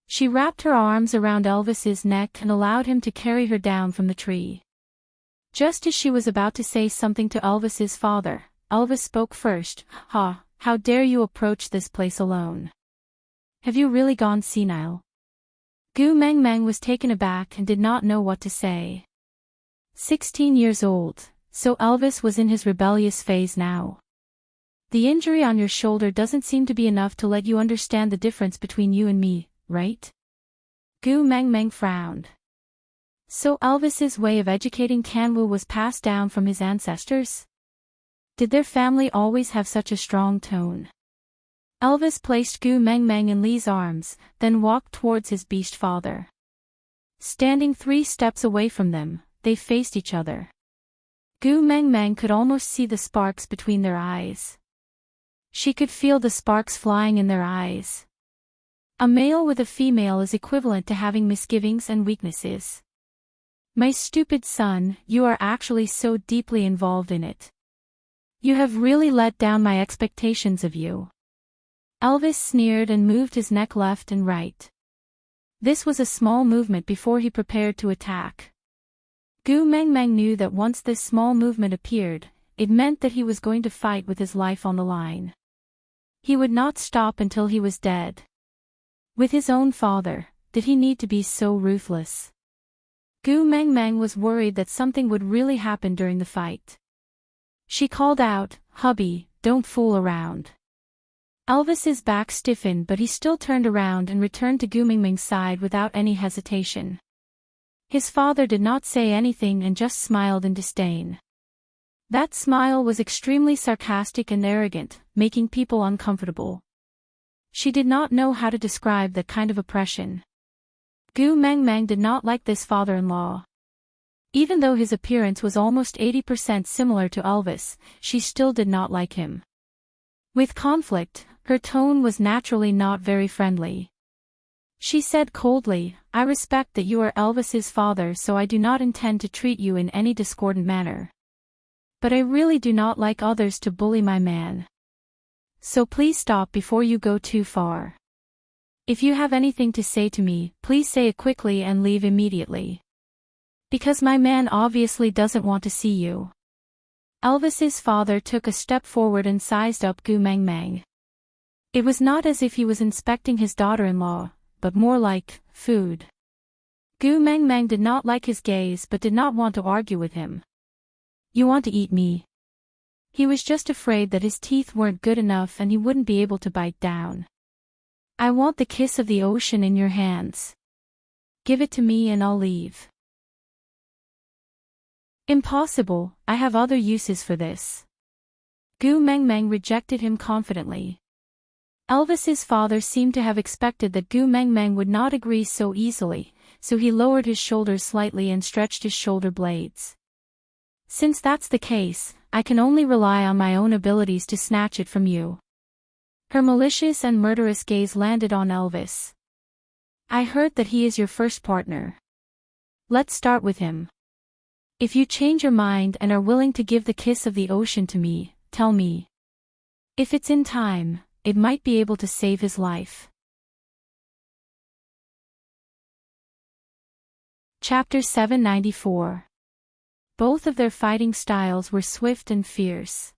She wrapped her arms around Elvis's neck and allowed him to carry her down from the tree. Just as she was about to say something to Elvis's father, Elvis spoke first. How dare you approach this place alone? Have you really gone senile?" Gu Meng Meng was taken aback and did not know what to say. 16 years old, so Elvis was in his rebellious phase now. The injury on your shoulder doesn't seem to be enough to let you understand the difference between you and me, right? Gu Mengmeng frowned. So Elvis's way of educating Kanwu was passed down from his ancestors? Did their family always have such a strong tone? Elvis placed Gu Mengmeng in Li's arms, then walked towards his beast father. Standing 3 steps away from them, they faced each other. Gu Mengmeng could almost see the sparks between their eyes. She could feel the sparks flying in their eyes. A male with a female is equivalent to having misgivings and weaknesses. My stupid son, you are actually so deeply involved in it. You have really let down my expectations of you. Elvis sneered and moved his neck left and right. This was a small movement before he prepared to attack. Gu Mengmeng knew that once this small movement appeared, it meant that he was going to fight with his life on the line. He would not stop until he was dead. With his own father, did he need to be so ruthless? Gu Mengmeng was worried that something would really happen during the fight. She called out, "Hubby, don't fool around." Elvis's back stiffened, but he still turned around and returned to Gu Mengmeng's side without any hesitation. His father did not say anything and just smiled in disdain. That smile was extremely sarcastic and arrogant, making people uncomfortable. She did not know how to describe that kind of oppression. Gu Mengmeng did not like this father-in-law. Even though his appearance was almost 80% similar to Elvis, she still did not like him. With conflict, her tone was naturally not very friendly. She said coldly, "I respect that you are Elvis's father, so I do not intend to treat you in any discordant manner. But I really do not like others to bully my man. So please stop before you go too far. If you have anything to say to me, please say it quickly and leave immediately. Because my man obviously doesn't want to see you." Elvis's father took a step forward and sized up Gu Mengmeng. It was not as if he was inspecting his daughter-in-law, but more like food. Gu Mengmeng did not like his gaze but did not want to argue with him. "You want to eat me?" He was just afraid that his teeth weren't good enough and he wouldn't be able to bite down. "I want the kiss of the ocean in your hands. Give it to me and I'll leave." "Impossible, I have other uses for this." Gu Mengmeng rejected him confidently. Elvis's father seemed to have expected that Gu Mengmeng would not agree so easily, so he lowered his shoulders slightly and stretched his shoulder blades. "Since that's the case, I can only rely on my own abilities to snatch it from you." Her malicious and murderous gaze landed on Elvis. "I heard that he is your first partner. Let's start with him. If you change your mind and are willing to give the kiss of the ocean to me, tell me. If it's in time, it might be able to save his life." Chapter 794. Both of their fighting styles were swift and fierce.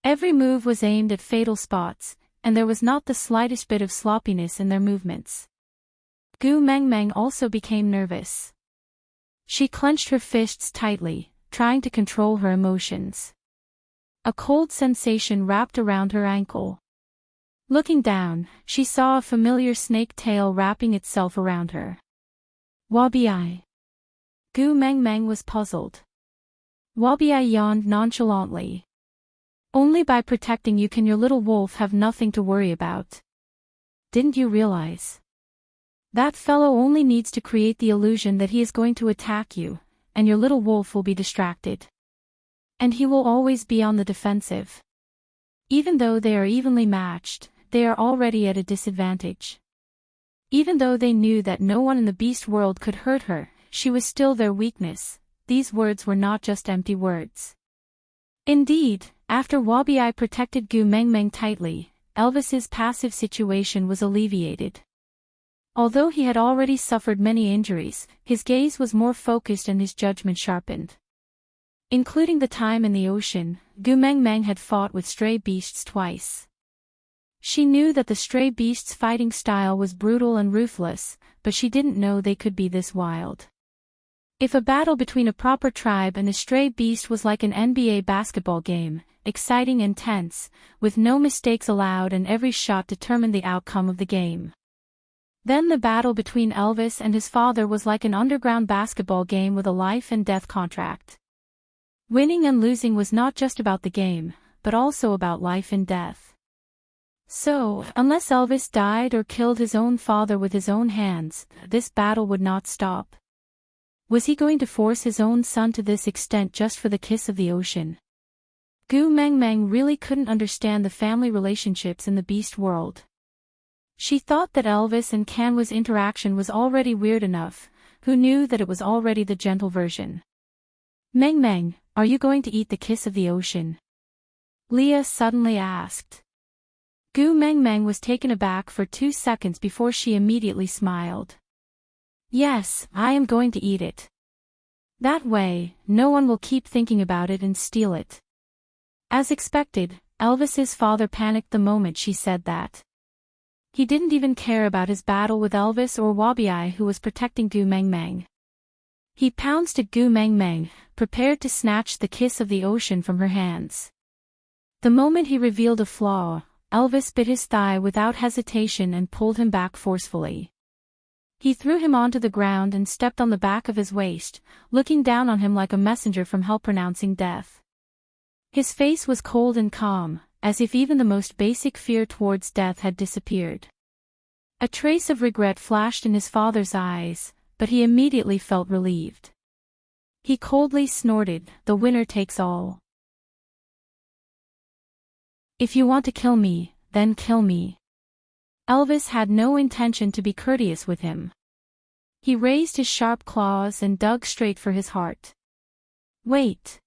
Every move was aimed at fatal spots, and there was not the slightest bit of sloppiness in their movements. Gu Mengmeng also became nervous. She clenched her fists tightly, trying to control her emotions. A cold sensation wrapped around her ankle. Looking down, she saw a familiar snake tail wrapping itself around her. "Wabi-ai." Gu Mengmeng was puzzled. Wabi-ai yawned nonchalantly. "Only by protecting you can your little wolf have nothing to worry about. Didn't you realize? That fellow only needs to create the illusion that he is going to attack you, and your little wolf will be distracted. And he will always be on the defensive. Even though they are evenly matched, they are already at a disadvantage. Even though they knew that no one in the beast world could hurt her, she was still their weakness. These words were not just empty words. Indeed, after Wabi-ai protected Gu Mengmeng tightly, Elvis's passive situation was alleviated. Although he had already suffered many injuries, his gaze was more focused and his judgment sharpened. Including the time in the ocean, Gu Mengmeng had fought with stray beasts twice. She knew that the stray beasts' fighting style was brutal and ruthless, but she didn't know they could be this wild. If a battle between a proper tribe and a stray beast was like an NBA basketball game, exciting and tense, with no mistakes allowed and every shot determined the outcome of the game, then the battle between Elvis and his father was like an underground basketball game with a life and death contract. Winning and losing was not just about the game, but also about life and death. So, unless Elvis died or killed his own father with his own hands, this battle would not stop. Was he going to force his own son to this extent just for the kiss of the ocean? Gu Meng Meng really couldn't understand the family relationships in the beast world. She thought that Elvis and Kanwa's interaction was already weird enough, who knew that it was already the gentle version. Meng Meng, are you going to eat the kiss of the ocean? Leah suddenly asked. Gu Meng Meng was taken aback for 2 seconds before she immediately smiled. Yes, I am going to eat it. That way, no one will keep thinking about it and steal it. As expected, Elvis's father panicked the moment she said that. He didn't even care about his battle with Elvis or Wabi, who was protecting Gu Meng Meng. He pounced at Gu Meng Meng, prepared to snatch the kiss of the ocean from her hands. The moment he revealed a flaw, Elvis bit his thigh without hesitation and pulled him back forcefully. He threw him onto the ground and stepped on the back of his waist, looking down on him like a messenger from hell pronouncing death. His face was cold and calm, as if even the most basic fear towards death had disappeared. A trace of regret flashed in his father's eyes, but he immediately felt relieved. He coldly snorted, "The winner takes all. If you want to kill me, then kill me." Elvis had no intention to be courteous with him. He raised his sharp claws and dug straight for his heart. Wait.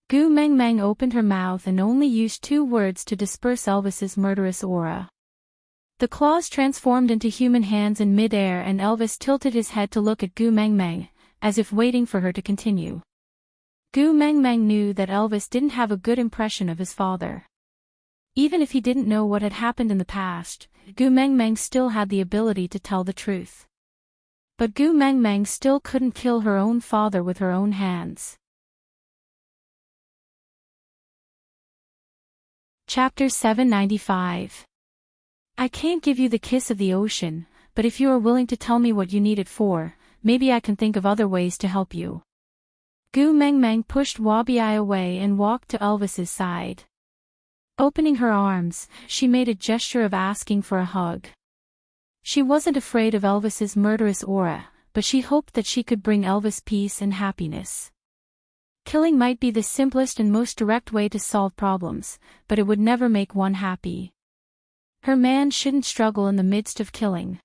Gu Meng Meng opened her mouth and only used 2 words to disperse Elvis's murderous aura. The claws transformed into human hands in mid-air and Elvis tilted his head to look at Gu Meng Meng, as if waiting for her to continue. Gu Meng Meng knew that Elvis didn't have a good impression of his father. Even if he didn't know what had happened in the past, Gu Meng Meng still had the ability to tell the truth. But Gu Meng Meng still couldn't kill her own father with her own hands. Chapter 795. I can't give you the kiss of the ocean, but if you are willing to tell me what you need it for, maybe I can think of other ways to help you. Gu Meng Meng pushed Wabi away and walked to Elvis's side. Opening her arms, she made a gesture of asking for a hug. She wasn't afraid of Elvis's murderous aura, but she hoped that she could bring Elvis peace and happiness. Killing might be the simplest and most direct way to solve problems, but it would never make one happy. Her man shouldn't struggle in the midst of killing.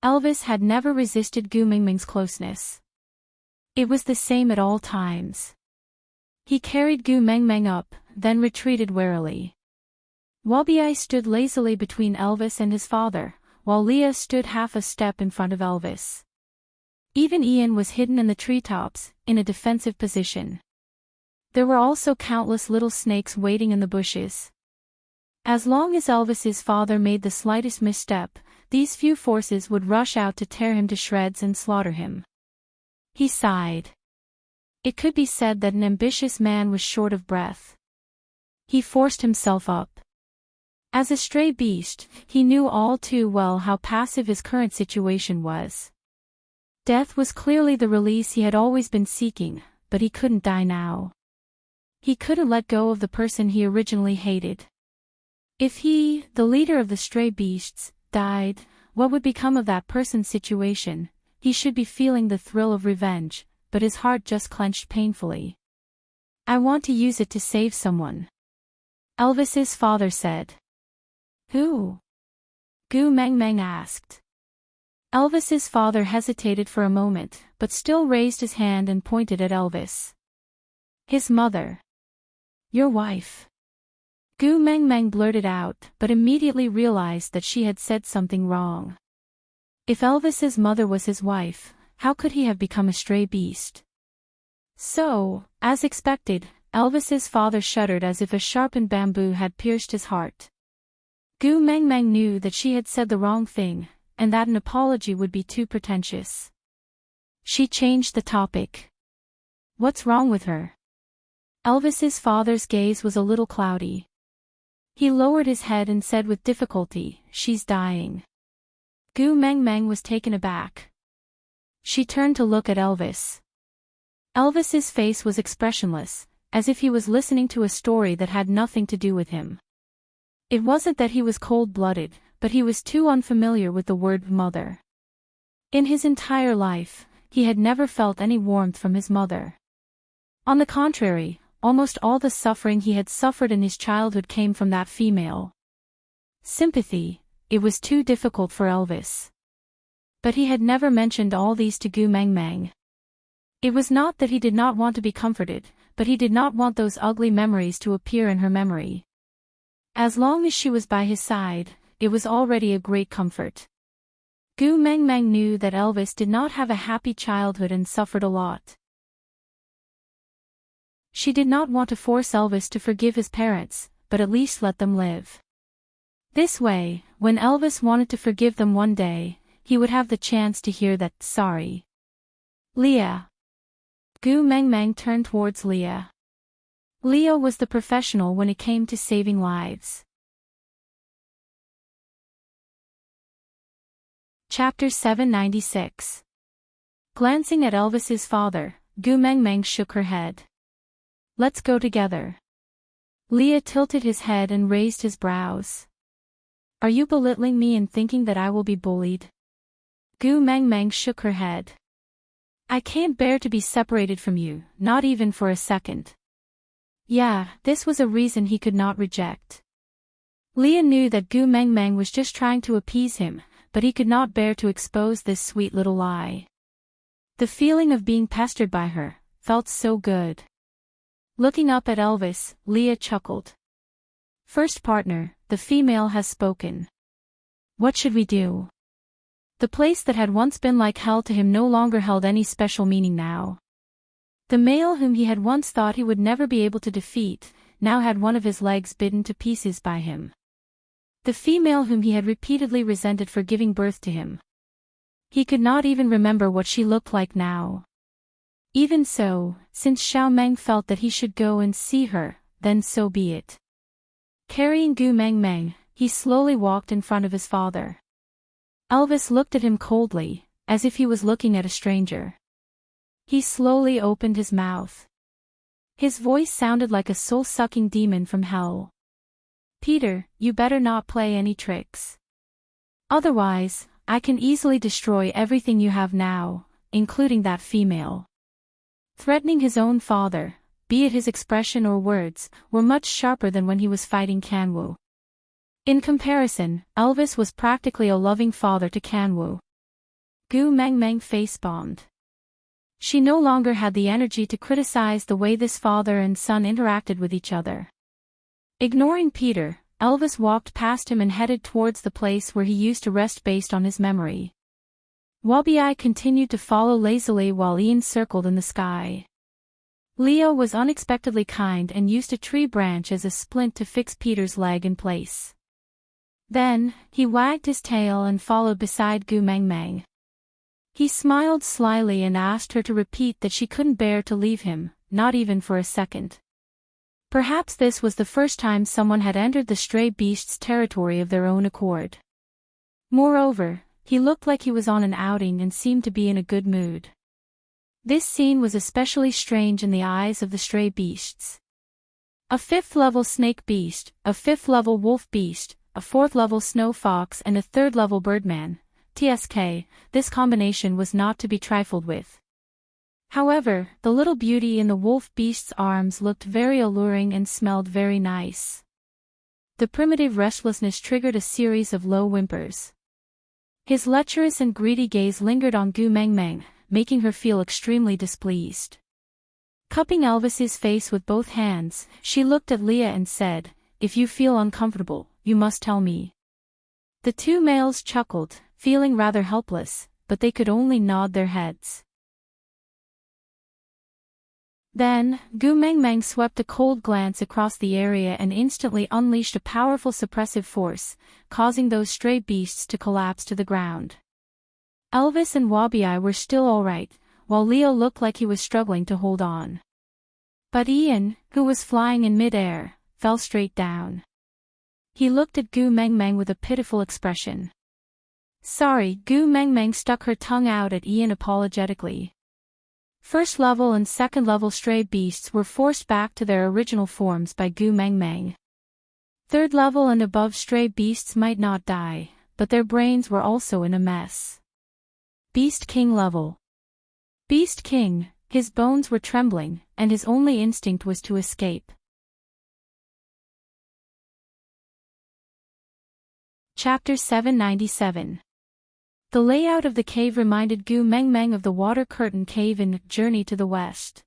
Elvis had never resisted Gu Meng Meng's closeness. It was the same at all times. He carried Gu Meng Meng up, then retreated warily. Wabi stood lazily between Elvis and his father, while Leah stood half a step in front of Elvis. Even Ian was hidden in the treetops, in a defensive position. There were also countless little snakes waiting in the bushes. As long as Elvis's father made the slightest misstep, these few forces would rush out to tear him to shreds and slaughter him. He sighed. It could be said that an ambitious man was short of breath. He forced himself up. As a stray beast, he knew all too well how passive his current situation was. Death was clearly the release he had always been seeking, but he couldn't die now. He couldn't let go of the person he originally hated. If he, the leader of the stray beasts, died, what would become of that person's situation? He should be feeling the thrill of revenge, but his heart just clenched painfully. I want to use it to save someone. Elvis's father said. Who? Gu Meng Meng asked. Elvis's father hesitated for a moment, but still raised his hand and pointed at Elvis. His mother. Your wife. Gu Meng Meng blurted out, but immediately realized that she had said something wrong. If Elvis's mother was his wife, how could he have become a stray beast? So, as expected, Elvis's father shuddered as if a sharpened bamboo had pierced his heart. Gu Meng Meng knew that she had said the wrong thing, and that an apology would be too pretentious. She changed the topic. What's wrong with her? Elvis's father's gaze was a little cloudy. He lowered his head and said with difficulty, "She's dying." Gu Mengmeng was taken aback. She turned to look at Elvis. Elvis's face was expressionless, as if he was listening to a story that had nothing to do with him. It wasn't that he was cold-blooded, but he was too unfamiliar with the word mother. In his entire life, he had never felt any warmth from his mother. On the contrary, almost all the suffering he had suffered in his childhood came from that female. Sympathy, it was too difficult for Elvis. But he had never mentioned all these to Gu Mengmeng. It was not that he did not want to be comforted, but he did not want those ugly memories to appear in her memory. As long as she was by his side, it was already a great comfort. Gu Mengmeng knew that Elvis did not have a happy childhood and suffered a lot. She did not want to force Elvis to forgive his parents, but at least let them live. This way, when Elvis wanted to forgive them one day, he would have the chance to hear that sorry. Leah. Gu Mengmeng turned towards Leah. Leah was the professional when it came to saving lives. Chapter 796. Glancing at Elvis's father, Gu Mengmeng shook her head. Let's go together. Leah tilted his head and raised his brows. Are you belittling me and thinking that I will be bullied? Gu Mengmeng shook her head. I can't bear to be separated from you, not even for a second. Yeah, this was a reason he could not reject. Leah knew that Gu Mengmeng was just trying to appease him, but he could not bear to expose this sweet little lie. The feeling of being pestered by her felt so good. Looking up at Elvis, Leah chuckled. First partner, the female has spoken. What should we do? The place that had once been like hell to him no longer held any special meaning now. The male whom he had once thought he would never be able to defeat, now had one of his legs bitten to pieces by him. The female whom he had repeatedly resented for giving birth to him. He could not even remember what she looked like now. Even so, since Xiao Meng felt that he should go and see her, then so be it. Carrying Gu Mengmeng, he slowly walked in front of his father. Elvis looked at him coldly, as if he was looking at a stranger. He slowly opened his mouth. His voice sounded like a soul-sucking demon from hell. Peter, you better not play any tricks. Otherwise, I can easily destroy everything you have now, including that female. Threatening his own father, be it his expression or words, were much sharper than when he was fighting Kanwu. In comparison, Elvis was practically a loving father to Kanwu. Gu Mengmeng face-bombed. She no longer had the energy to criticize the way this father and son interacted with each other. Ignoring Peter, Elvis walked past him and headed towards the place where he used to rest based on his memory. Wabi continued to follow lazily while Ian circled in the sky. Leo was unexpectedly kind and used a tree branch as a splint to fix Peter's leg in place. Then, he wagged his tail and followed beside Gu Mengmeng. He smiled slyly and asked her to repeat that she couldn't bear to leave him, not even for a second. Perhaps this was the first time someone had entered the stray beast's territory of their own accord. Moreover, he looked like he was on an outing and seemed to be in a good mood. This scene was especially strange in the eyes of the stray beasts. A 5th-level snake beast, a 5th-level wolf beast, a 4th-level snow fox and a 3rd-level birdman, TSK, this combination was not to be trifled with. However, the little beauty in the wolf beast's arms looked very alluring and smelled very nice. The primitive restlessness triggered a series of low whimpers. His lecherous and greedy gaze lingered on Gu Mengmeng, making her feel extremely displeased. Cupping Elvis's face with both hands, she looked at Leah and said, "If you feel uncomfortable, you must tell me." The two males chuckled, feeling rather helpless, but they could only nod their heads. Then, Gu Mengmeng swept a cold glance across the area and instantly unleashed a powerful suppressive force, causing those stray beasts to collapse to the ground. Elvis and Wabi were still all right, while Leo looked like he was struggling to hold on. But Ian, who was flying in mid-air, fell straight down. He looked at Gu Mengmeng with a pitiful expression. Sorry, Gu Mengmeng stuck her tongue out at Ian apologetically. First level and second level stray beasts were forced back to their original forms by Gu Mengmeng. Third level and above stray beasts might not die, but their brains were also in a mess. Beast King level. Beast King, his bones were trembling, and his only instinct was to escape. Chapter 797. The layout of the cave reminded Gu Mengmeng of the Water Curtain Cave in Journey to the West.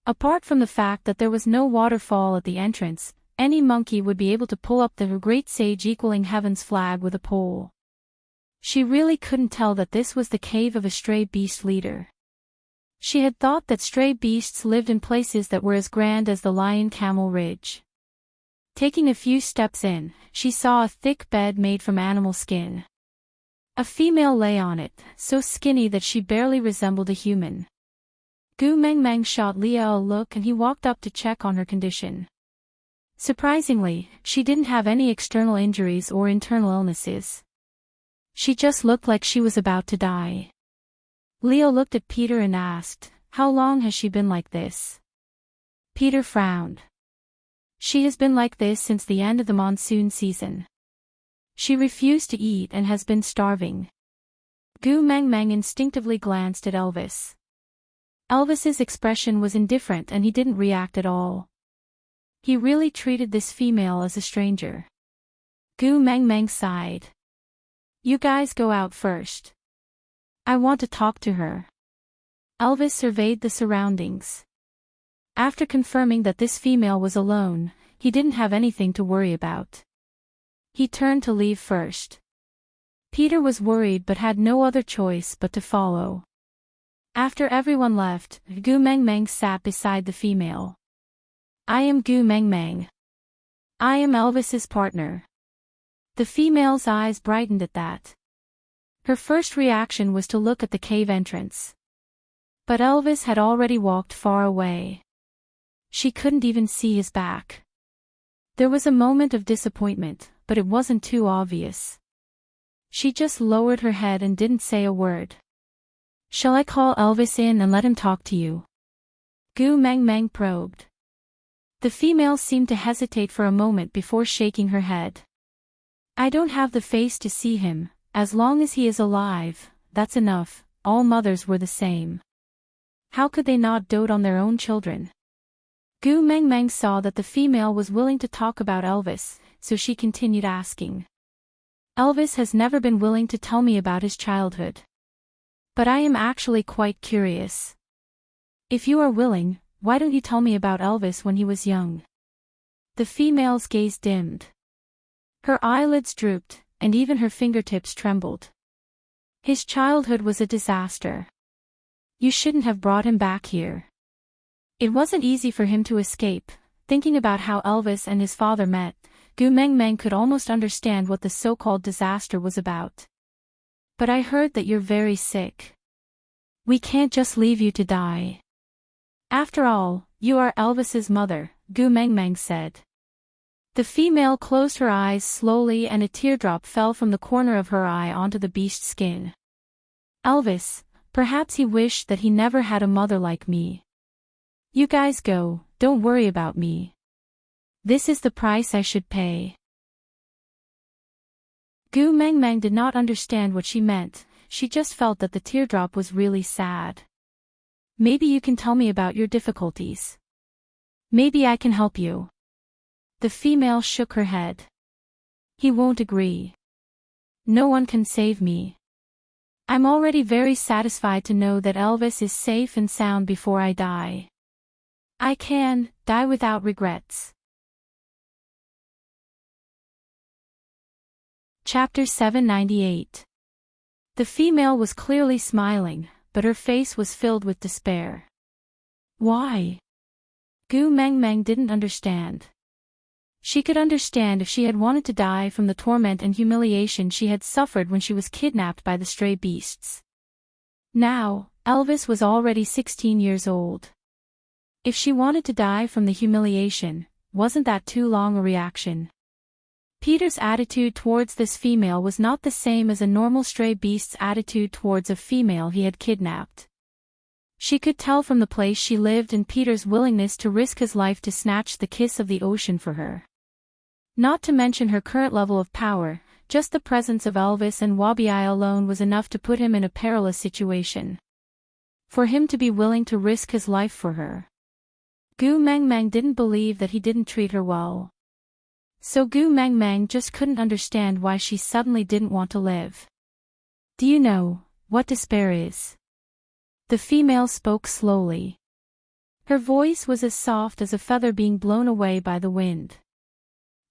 Apart from the fact that there was no waterfall at the entrance, any monkey would be able to pull up the Great Sage Equaling Heaven's flag with a pole. She really couldn't tell that this was the cave of a stray beast leader. She had thought that stray beasts lived in places that were as grand as the Lion Camel Ridge. Taking a few steps in, she saw a thick bed made from animal skin. A female lay on it, so skinny that she barely resembled a human. Gu Mengmeng shot Leo a look and he walked up to check on her condition. Surprisingly, she didn't have any external injuries or internal illnesses. She just looked like she was about to die. Leo looked at Peter and asked, "How long has she been like this?" Peter frowned. "She has been like this since the end of the monsoon season. She refused to eat and has been starving." Gu Mengmeng instinctively glanced at Elvis. Elvis's expression was indifferent and he didn't react at all. He really treated this female as a stranger. Gu Mengmeng sighed. "You guys go out first. I want to talk to her." Elvis surveyed the surroundings. After confirming that this female was alone, he didn't have anything to worry about. He turned to leave first. Peter was worried but had no other choice but to follow. After everyone left, Gu Mengmeng sat beside the female. "I am Gu Mengmeng. I am Elvis's partner." The female's eyes brightened at that. Her first reaction was to look at the cave entrance. But Elvis had already walked far away. She couldn't even see his back. There was a moment of disappointment, but it wasn't too obvious. She just lowered her head and didn't say a word. "Shall I call Elvis in and let him talk to you?" Gu Mengmeng probed. The female seemed to hesitate for a moment before shaking her head. "I don't have the face to see him. As long as he is alive, that's enough." All mothers were the same. How could they not dote on their own children? Gu Mengmeng saw that the female was willing to talk about Elvis, so she continued asking. "Elvis has never been willing to tell me about his childhood. But I am actually quite curious. If you are willing, why don't you tell me about Elvis when he was young?" The female's gaze dimmed. Her eyelids drooped, and even her fingertips trembled. "His childhood was a disaster. You shouldn't have brought him back here. It wasn't easy for him to escape." Thinking about how Elvis and his father met, Gu Mengmeng could almost understand what the so-called disaster was about. "But I heard that you're very sick. We can't just leave you to die. After all, you are Elvis's mother," Gu Mengmeng said. The female closed her eyes slowly and a teardrop fell from the corner of her eye onto the beast's skin. "Elvis, perhaps he wished that he never had a mother like me. You guys go, don't worry about me. This is the price I should pay." Gu Mengmeng did not understand what she meant, she just felt that the teardrop was really sad. "Maybe you can tell me about your difficulties. Maybe I can help you." The female shook her head. "He won't agree. No one can save me. I'm already very satisfied to know that Elvis is safe and sound before I die. I can die without regrets." Chapter 798. The female was clearly smiling, but her face was filled with despair. Why? Gu Mengmeng didn't understand. She could understand if she had wanted to die from the torment and humiliation she had suffered when she was kidnapped by the stray beasts. Now, Elvis was already 16 years old. If she wanted to die from the humiliation, wasn't that too long a reaction? Peter's attitude towards this female was not the same as a normal stray beast's attitude towards a female he had kidnapped. She could tell from the place she lived and Peter's willingness to risk his life to snatch the kiss of the ocean for her. Not to mention her current level of power, just the presence of Elvis and Wabi alone was enough to put him in a perilous situation. For him to be willing to risk his life for her. Gu Meng Meng didn't believe that he didn't treat her well. So Gu Meng Meng just couldn't understand why she suddenly didn't want to live. Do you know what despair is? The female spoke slowly. Her voice was as soft as a feather being blown away by the wind.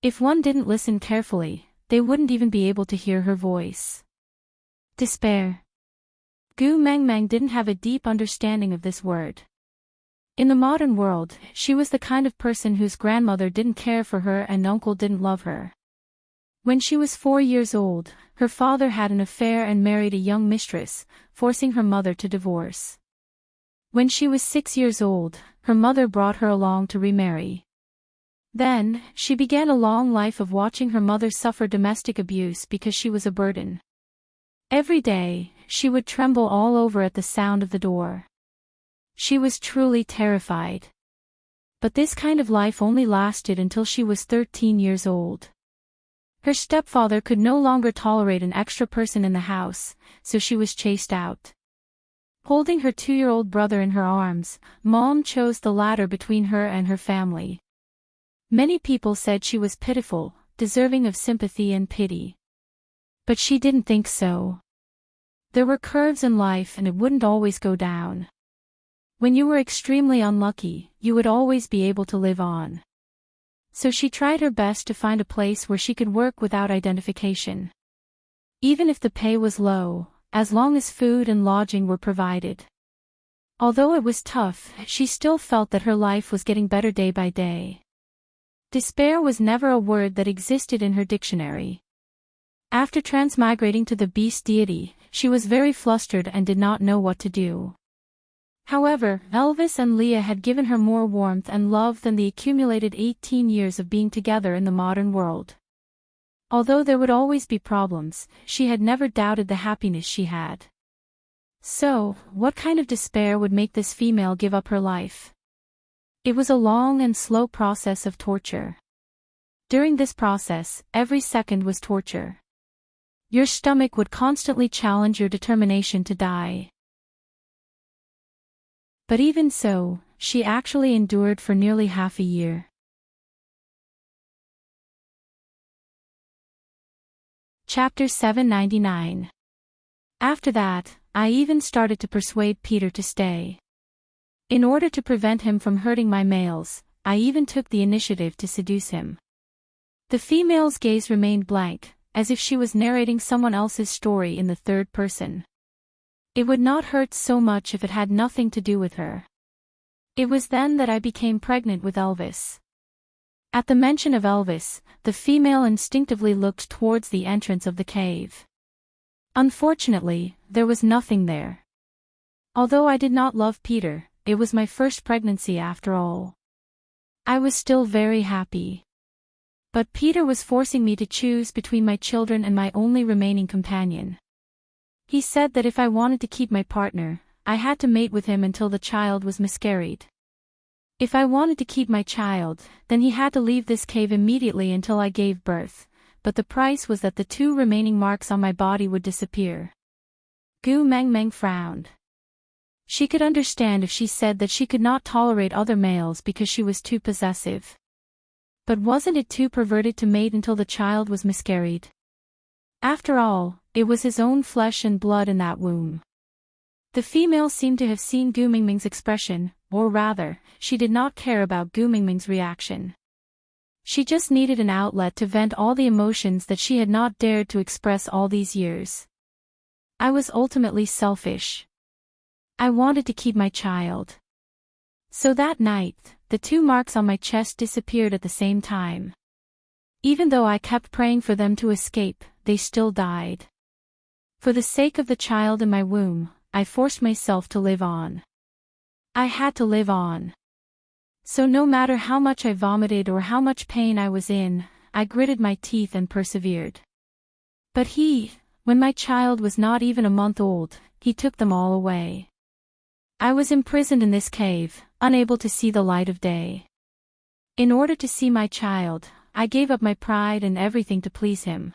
If one didn't listen carefully, they wouldn't even be able to hear her voice. Despair. Gu Meng Meng didn't have a deep understanding of this word. In the modern world, she was the kind of person whose grandmother didn't care for her and uncle didn't love her. When she was 4 years old, her father had an affair and married a young mistress, forcing her mother to divorce. When she was 6 years old, her mother brought her along to remarry. Then, she began a long life of watching her mother suffer domestic abuse because she was a burden. Every day, she would tremble all over at the sound of the door. She was truly terrified. But this kind of life only lasted until she was 13 years old. Her stepfather could no longer tolerate an extra person in the house, so she was chased out. Holding her 2-year-old brother in her arms, Mom chose the latter between her and her family. Many people said she was pitiful, deserving of sympathy and pity. But she didn't think so. There were curves in life and it wouldn't always go down. When you were extremely unlucky, you would always be able to live on. So she tried her best to find a place where she could work without identification. Even if the pay was low, as long as food and lodging were provided. Although it was tough, she still felt that her life was getting better day by day. Despair was never a word that existed in her dictionary. After transmigrating to the beast deity, she was very flustered and did not know what to do. However, Elvis and Leah had given her more warmth and love than the accumulated 18 years of being together in the modern world. Although there would always be problems, she had never doubted the happiness she had. So, what kind of despair would make this female give up her life? It was a long and slow process of torture. During this process, every second was torture. Your stomach would constantly challenge your determination to die. But even so, she actually endured for nearly half a year. Chapter 799. After that, I even started to persuade Peter to stay. In order to prevent him from hurting my males, I even took the initiative to seduce him. The female's gaze remained blank, as if she was narrating someone else's story in the third person. It would not hurt so much if it had nothing to do with her. It was then that I became pregnant with Elvis. At the mention of Elvis, the female instinctively looked towards the entrance of the cave. Unfortunately, there was nothing there. Although I did not love Peter, it was my first pregnancy after all. I was still very happy. But Peter was forcing me to choose between my children and my only remaining companion. He said that if I wanted to keep my partner, I had to mate with him until the child was miscarried. If I wanted to keep my child, then he had to leave this cave immediately until I gave birth, but the price was that the 2 remaining marks on my body would disappear. Gu Meng Meng frowned. She could understand if she said that she could not tolerate other males because she was too possessive. But wasn't it too perverted to mate until the child was miscarried? After all, it was his own flesh and blood in that womb. The female seemed to have seen Gu Mingming's expression, or rather, she did not care about Gu Mingming's reaction. She just needed an outlet to vent all the emotions that she had not dared to express all these years. I was ultimately selfish. I wanted to keep my child. So that night, the 2 marks on my chest disappeared at the same time. Even though I kept praying for them to escape, they still died. For the sake of the child in my womb, I forced myself to live on. I had to live on. So no matter how much I vomited or how much pain I was in, I gritted my teeth and persevered. But when my child was not even a month old, he took them all away. I was imprisoned in this cave, unable to see the light of day. In order to see my child, I gave up my pride and everything to please him.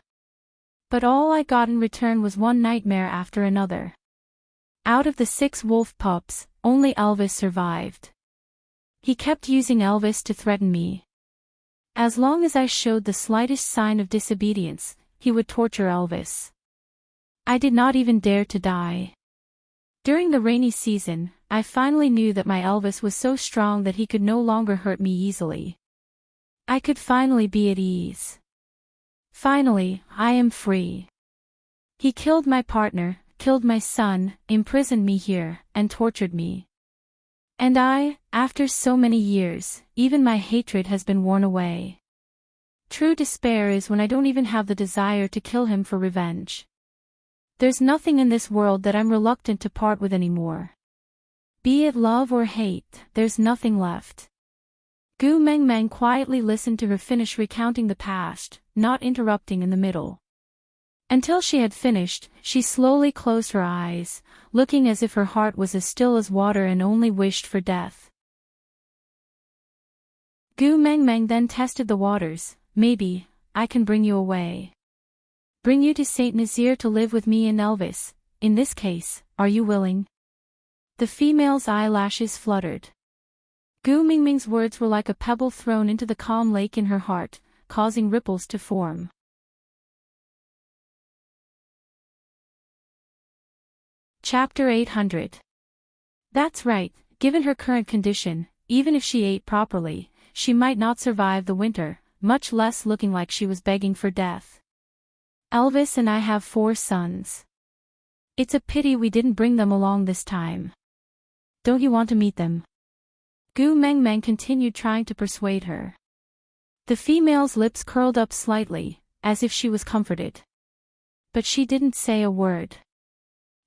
But all I got in return was one nightmare after another. Out of the 6 wolf pups, only Elvis survived. He kept using Elvis to threaten me. As long as I showed the slightest sign of disobedience, he would torture Elvis. I did not even dare to die. During the rainy season, I finally knew that my Elvis was so strong that he could no longer hurt me easily. I could finally be at ease. Finally, I am free. He killed my partner, killed my son, imprisoned me here, and tortured me. And after so many years, even my hatred has been worn away. True despair is when I don't even have the desire to kill him for revenge. There's nothing in this world that I'm reluctant to part with anymore. Be it love or hate, there's nothing left. Gu Mengmeng quietly listened to her finish recounting the past, not interrupting in the middle. Until she had finished, she slowly closed her eyes, looking as if her heart was as still as water and only wished for death. Gu Mengmeng then tested the waters. Maybe, I can bring you away. Bring you to Saint Nazaire to live with me and Elvis. In this case, are you willing? The female's eyelashes fluttered. Gu Mingming's words were like a pebble thrown into the calm lake in her heart, causing ripples to form. Chapter 800. That's right, given her current condition, even if she ate properly, she might not survive the winter, much less looking like she was begging for death. Elvis and I have 4 sons. It's a pity we didn't bring them along this time. Don't you want to meet them? Gu Mengmeng continued trying to persuade her. The female's lips curled up slightly, as if she was comforted. But she didn't say a word.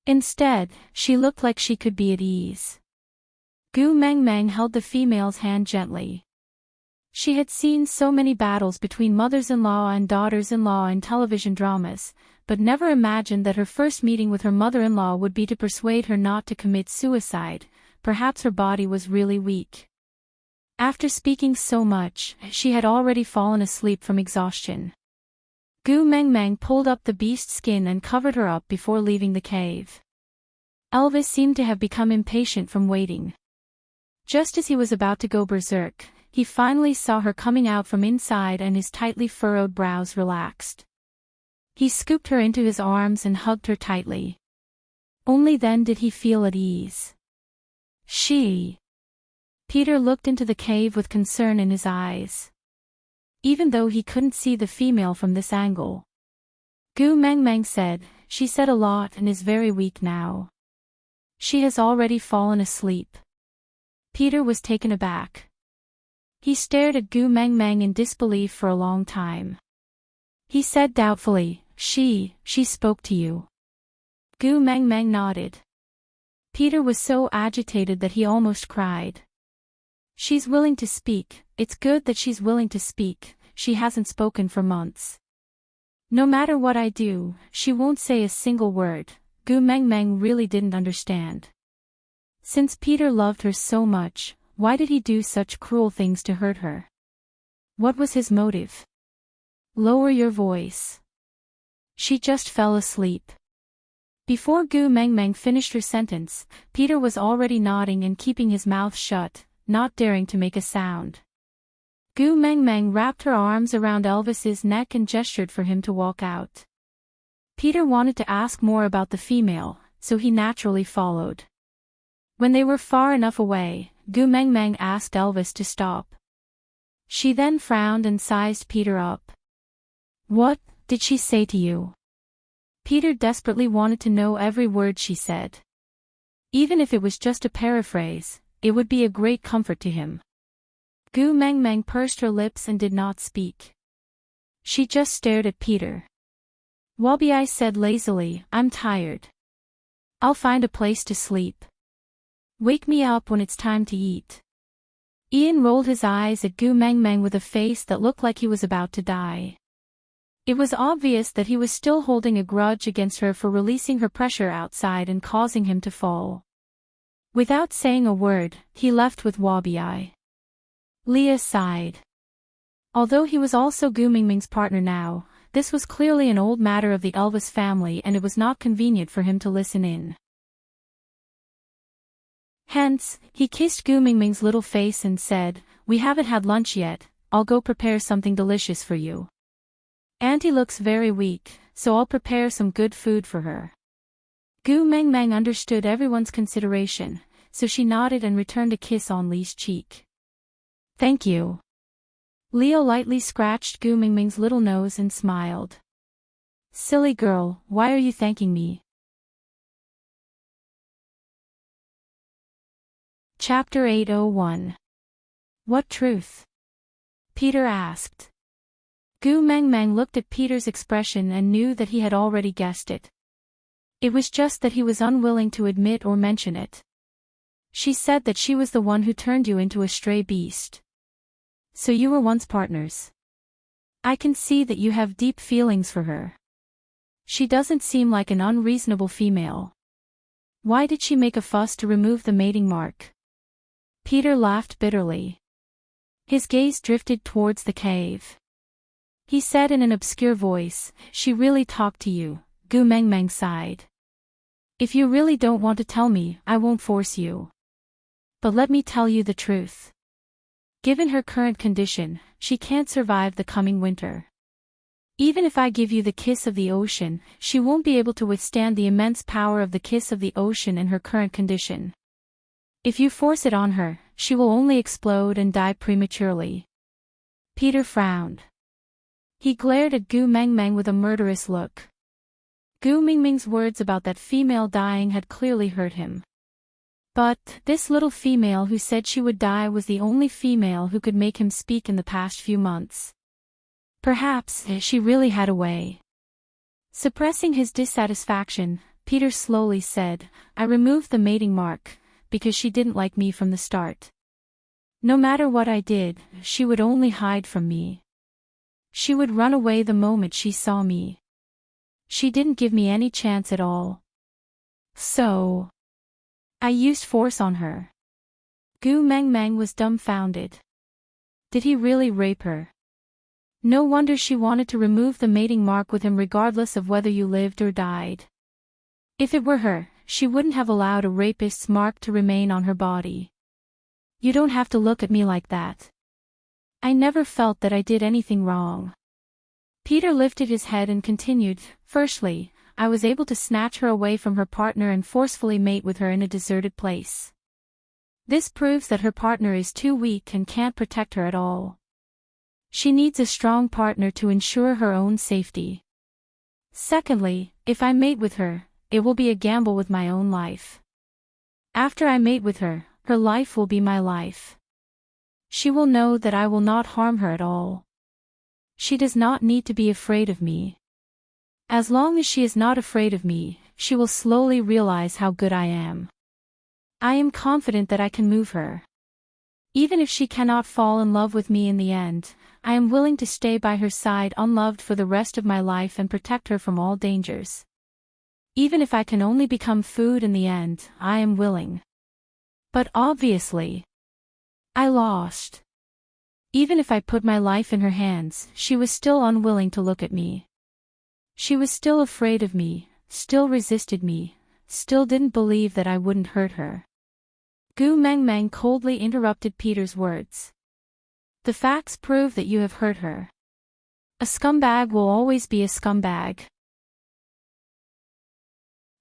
Instead, she looked like she could be at ease. Gu Mengmeng held the female's hand gently. She had seen so many battles between mothers-in-law and daughters-in-law in television dramas, but never imagined that her first meeting with her mother-in-law would be to persuade her not to commit suicide. Perhaps her body was really weak. After speaking so much, she had already fallen asleep from exhaustion. Gu Mengmeng pulled up the beast's skin and covered her up before leaving the cave. Elvis seemed to have become impatient from waiting. Just as he was about to go berserk, he finally saw her coming out from inside and his tightly furrowed brows relaxed. He scooped her into his arms and hugged her tightly. Only then did he feel at ease. Peter looked into the cave with concern in his eyes. Even though he couldn't see the female from this angle. Gu Mengmeng said, she said a lot and is very weak now. She has already fallen asleep. Peter was taken aback. He stared at Gu Mengmeng in disbelief for a long time. He said doubtfully, she spoke to you. Gu Mengmeng nodded. Peter was so agitated that he almost cried. She's willing to speak, it's good that she's willing to speak, she hasn't spoken for months. No matter what I do, she won't say a single word. Gu Mengmeng really didn't understand. Since Peter loved her so much, why did he do such cruel things to hurt her? What was his motive? Lower your voice. She just fell asleep. Before Gu Mengmeng finished her sentence, Peter was already nodding and keeping his mouth shut, not daring to make a sound. Gu Mengmeng wrapped her arms around Elvis's neck and gestured for him to walk out. Peter wanted to ask more about the female, so he naturally followed. When they were far enough away, Gu Mengmeng asked Elvis to stop. She then frowned and sized Peter up. What did she say to you? Peter desperately wanted to know every word she said. Even if it was just a paraphrase, it would be a great comfort to him. Gu Mengmeng pursed her lips and did not speak. She just stared at Peter. Wabi said lazily, I'm tired. I'll find a place to sleep. Wake me up when it's time to eat. Ian rolled his eyes at Gu Meng Meng with a face that looked like he was about to die. It was obvious that he was still holding a grudge against her for releasing her pressure outside and causing him to fall. Without saying a word, he left with Wabi Eye. Leah sighed. Although he was also Gu Mingming's partner now, this was clearly an old matter of the Elvis family and it was not convenient for him to listen in. Hence, he kissed Gu Mingming's little face and said, "We haven't had lunch yet, I'll go prepare something delicious for you. Auntie looks very weak, so I'll prepare some good food for her." Gu Meng Meng understood everyone's consideration, so she nodded and returned a kiss on Lee's cheek. "Thank you." Leo lightly scratched Gu Mingming's little nose and smiled. "Silly girl, why are you thanking me?" Chapter 801. What truth? Peter asked. Gu Meng Meng looked at Peter's expression and knew that he had already guessed it. It was just that he was unwilling to admit or mention it. She said that she was the one who turned you into a stray beast. So you were once partners. I can see that you have deep feelings for her. She doesn't seem like an unreasonable female. Why did she make a fuss to remove the mating mark? Peter laughed bitterly. His gaze drifted towards the cave. He said in an obscure voice, "She really talked to you." Gu Meng Meng sighed. "If you really don't want to tell me, I won't force you. But let me tell you the truth. Given her current condition, she can't survive the coming winter. Even if I give you the kiss of the ocean, she won't be able to withstand the immense power of the kiss of the ocean in her current condition. If you force it on her, she will only explode and die prematurely." Peter frowned. He glared at Gu Meng Meng with a murderous look. Gu Mingming's words about that female dying had clearly hurt him. But, this little female who said she would die was the only female who could make him speak in the past few months. Perhaps, she really had a way. Suppressing his dissatisfaction, Peter slowly said, "I removed the mating mark, because she didn't like me from the start. No matter what I did, she would only hide from me. She would run away the moment she saw me. She didn't give me any chance at all. So I used force on her." Gu Meng Meng was dumbfounded. Did he really rape her? No wonder she wanted to remove the mating mark with him regardless of whether you lived or died. If it were her, she wouldn't have allowed a rapist's mark to remain on her body. You don't have to look at me like that. I never felt that I did anything wrong. Peter lifted his head and continued, "Firstly, I was able to snatch her away from her partner and forcefully mate with her in a deserted place. This proves that her partner is too weak and can't protect her at all. She needs a strong partner to ensure her own safety. Secondly, if I mate with her, it will be a gamble with my own life. After I mate with her, her life will be my life. She will know that I will not harm her at all. She does not need to be afraid of me. As long as she is not afraid of me, she will slowly realize how good I am. I am confident that I can move her. Even if she cannot fall in love with me in the end, I am willing to stay by her side unloved for the rest of my life and protect her from all dangers. Even if I can only become food in the end, I am willing. But obviously, I lost. Even if I put my life in her hands, she was still unwilling to look at me. She was still afraid of me, still resisted me, still didn't believe that I wouldn't hurt her." Gu Meng Meng coldly interrupted Peter's words. "The facts prove that you have hurt her. A scumbag will always be a scumbag.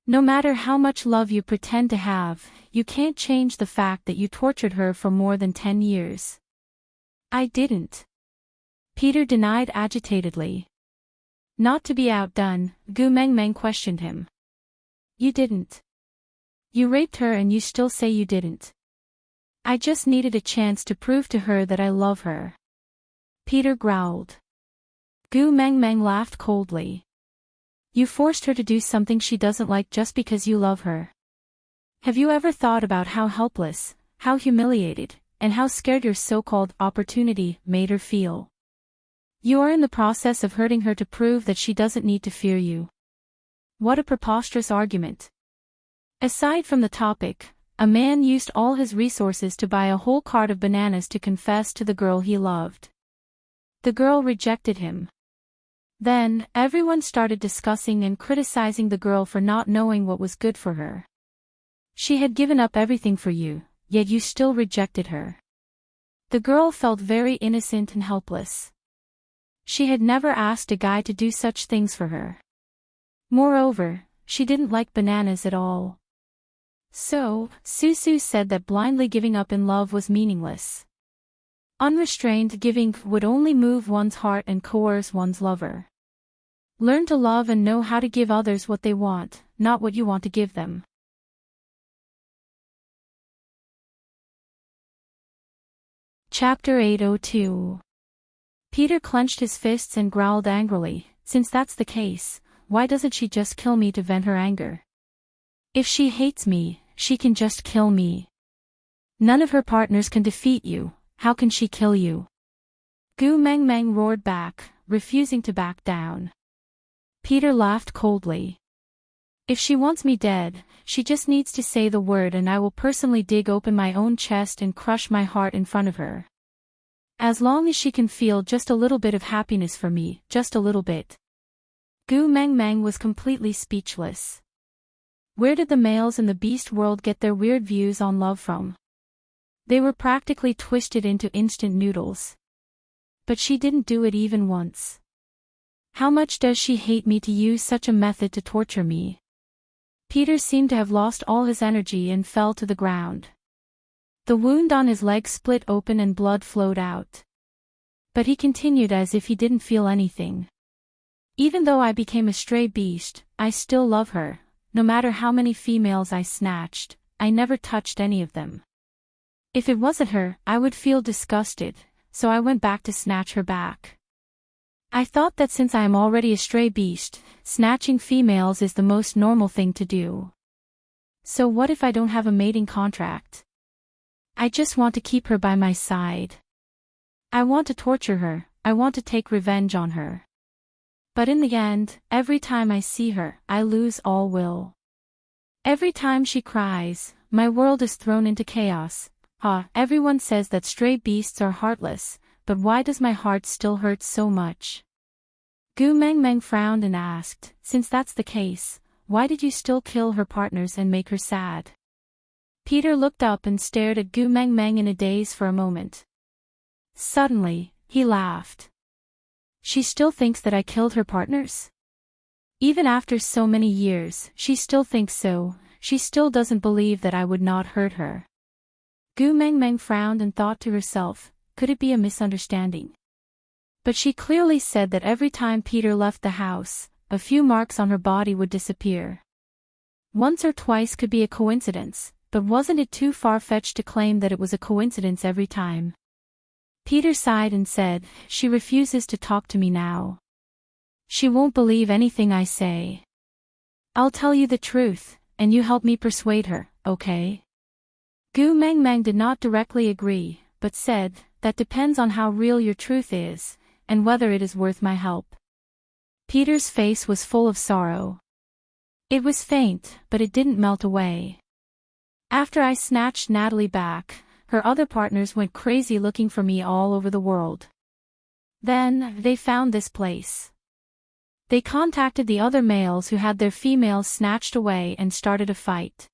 No matter how much love you pretend to have, you can't change the fact that you tortured her for more than 10 years. I didn't." Peter denied agitatedly. Not to be outdone, Gu Meng Meng questioned him. "You didn't. You raped her and you still say you didn't." "I just needed a chance to prove to her that I love her." Peter growled. Gu Meng Meng laughed coldly. You forced her to do something she doesn't like just because you love her. Have you ever thought about how helpless, how humiliated, and how scared your so-called opportunity made her feel? You are in the process of hurting her to prove that she doesn't need to fear you. What a preposterous argument. Aside from the topic, a man used all his resources to buy a whole cart of bananas to confess to the girl he loved. The girl rejected him. Then, everyone started discussing and criticizing the girl for not knowing what was good for her. She had given up everything for you, yet you still rejected her. The girl felt very innocent and helpless. She had never asked a guy to do such things for her. Moreover, she didn't like bananas at all. So, Susu said that blindly giving up in love was meaningless. Unrestrained giving would only move one's heart and coerce one's lover. Learn to love and know how to give others what they want, not what you want to give them. Chapter 802. Peter clenched his fists and growled angrily, since that's the case, why doesn't she just kill me to vent her anger? If she hates me, she can just kill me. None of her partners can defeat you, how can she kill you? Gu Meng Meng roared back, refusing to back down. Peter laughed coldly. If she wants me dead, she just needs to say the word and I will personally dig open my own chest and crush my heart in front of her. As long as she can feel just a little bit of happiness for me, just a little bit. Gu Meng Meng was completely speechless. Where did the males in the beast world get their weird views on love from? They were practically twisted into instant noodles. But she didn't do it even once. How much does she hate me to use such a method to torture me? Peter seemed to have lost all his energy and fell to the ground. The wound on his leg split open and blood flowed out. But he continued as if he didn't feel anything. Even though I became a stray beast, I still love her. No matter how many females I snatched, I never touched any of them. If it wasn't her, I would feel disgusted, so I went back to snatch her back. I thought that since I am already a stray beast, snatching females is the most normal thing to do. So what if I don't have a mating contract? I just want to keep her by my side. I want to torture her, I want to take revenge on her. But in the end, every time I see her, I lose all will. Every time she cries, my world is thrown into chaos. Everyone says that stray beasts are heartless, but why does my heart still hurt so much? Gu Meng Meng frowned and asked, since that's the case, why did you still kill her partners and make her sad? Peter looked up and stared at Gu Meng Meng in a daze for a moment. Suddenly, he laughed. She still thinks that I killed her partners? Even after so many years, she still thinks so, she still doesn't believe that I would not hurt her. Gu Meng Meng frowned and thought to herself, could it be a misunderstanding? But she clearly said that every time Peter left the house, a few marks on her body would disappear. Once or twice could be a coincidence, but wasn't it too far-fetched to claim that it was a coincidence every time? Peter sighed and said, she refuses to talk to me now. She won't believe anything I say. I'll tell you the truth, and you help me persuade her, okay? Gu Meng Meng did not directly agree, but said, that depends on how real your truth is, and whether it is worth my help. Peter's face was full of sorrow. It was faint, but it didn't melt away. After I snatched Natalie back, her other partners went crazy looking for me all over the world. Then, they found this place. They contacted the other males who had their females snatched away and started a fight.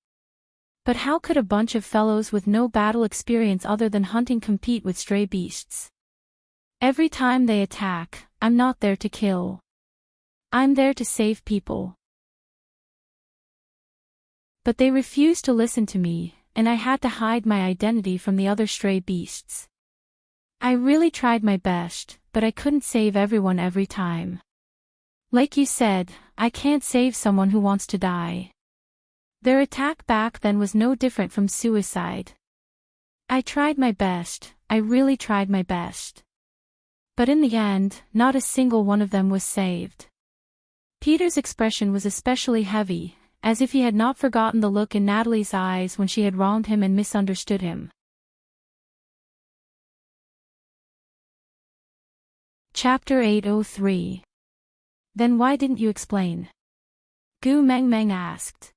But how could a bunch of fellows with no battle experience other than hunting compete with stray beasts? Every time they attack, I'm not there to kill. I'm there to save people. But they refused to listen to me, and I had to hide my identity from the other stray beasts. I really tried my best, but I couldn't save everyone every time. Like you said, I can't save someone who wants to die. Their attack back then was no different from suicide. I tried my best, I really tried my best. But in the end, not a single one of them was saved. Peter's expression was especially heavy, as if he had not forgotten the look in Natalie's eyes when she had wronged him and misunderstood him. Chapter 803. Then why didn't you explain? Gu Meng Meng asked.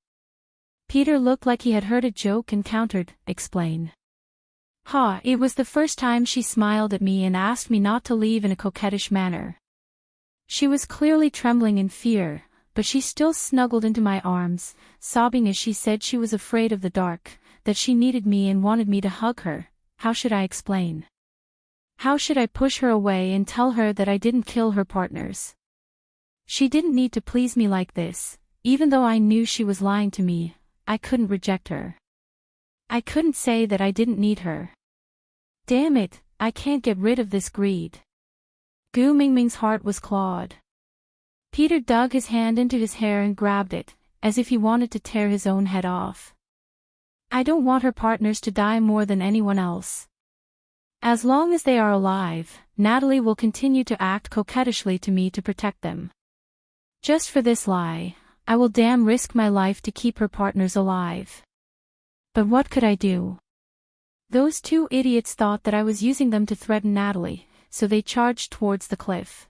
Peter looked like he had heard a joke and countered, explain. Ha, it was the first time she smiled at me and asked me not to leave in a coquettish manner. She was clearly trembling in fear, but she still snuggled into my arms, sobbing as she said she was afraid of the dark, that she needed me and wanted me to hug her. How should I explain? How should I push her away and tell her that I didn't kill her partners? She didn't need to please me like this. Even though I knew she was lying to me, I couldn't reject her. I couldn't say that I didn't need her. Damn it, I can't get rid of this greed. Gu Mingming's heart was clawed. Peter dug his hand into his hair and grabbed it, as if he wanted to tear his own head off. I don't want her partners to die more than anyone else. As long as they are alive, Natalie will continue to act coquettishly to me to protect them. Just for this lie, I will damn risk my life to keep her partners alive. But what could I do? Those two idiots thought that I was using them to threaten Natalie, so they charged towards the cliff.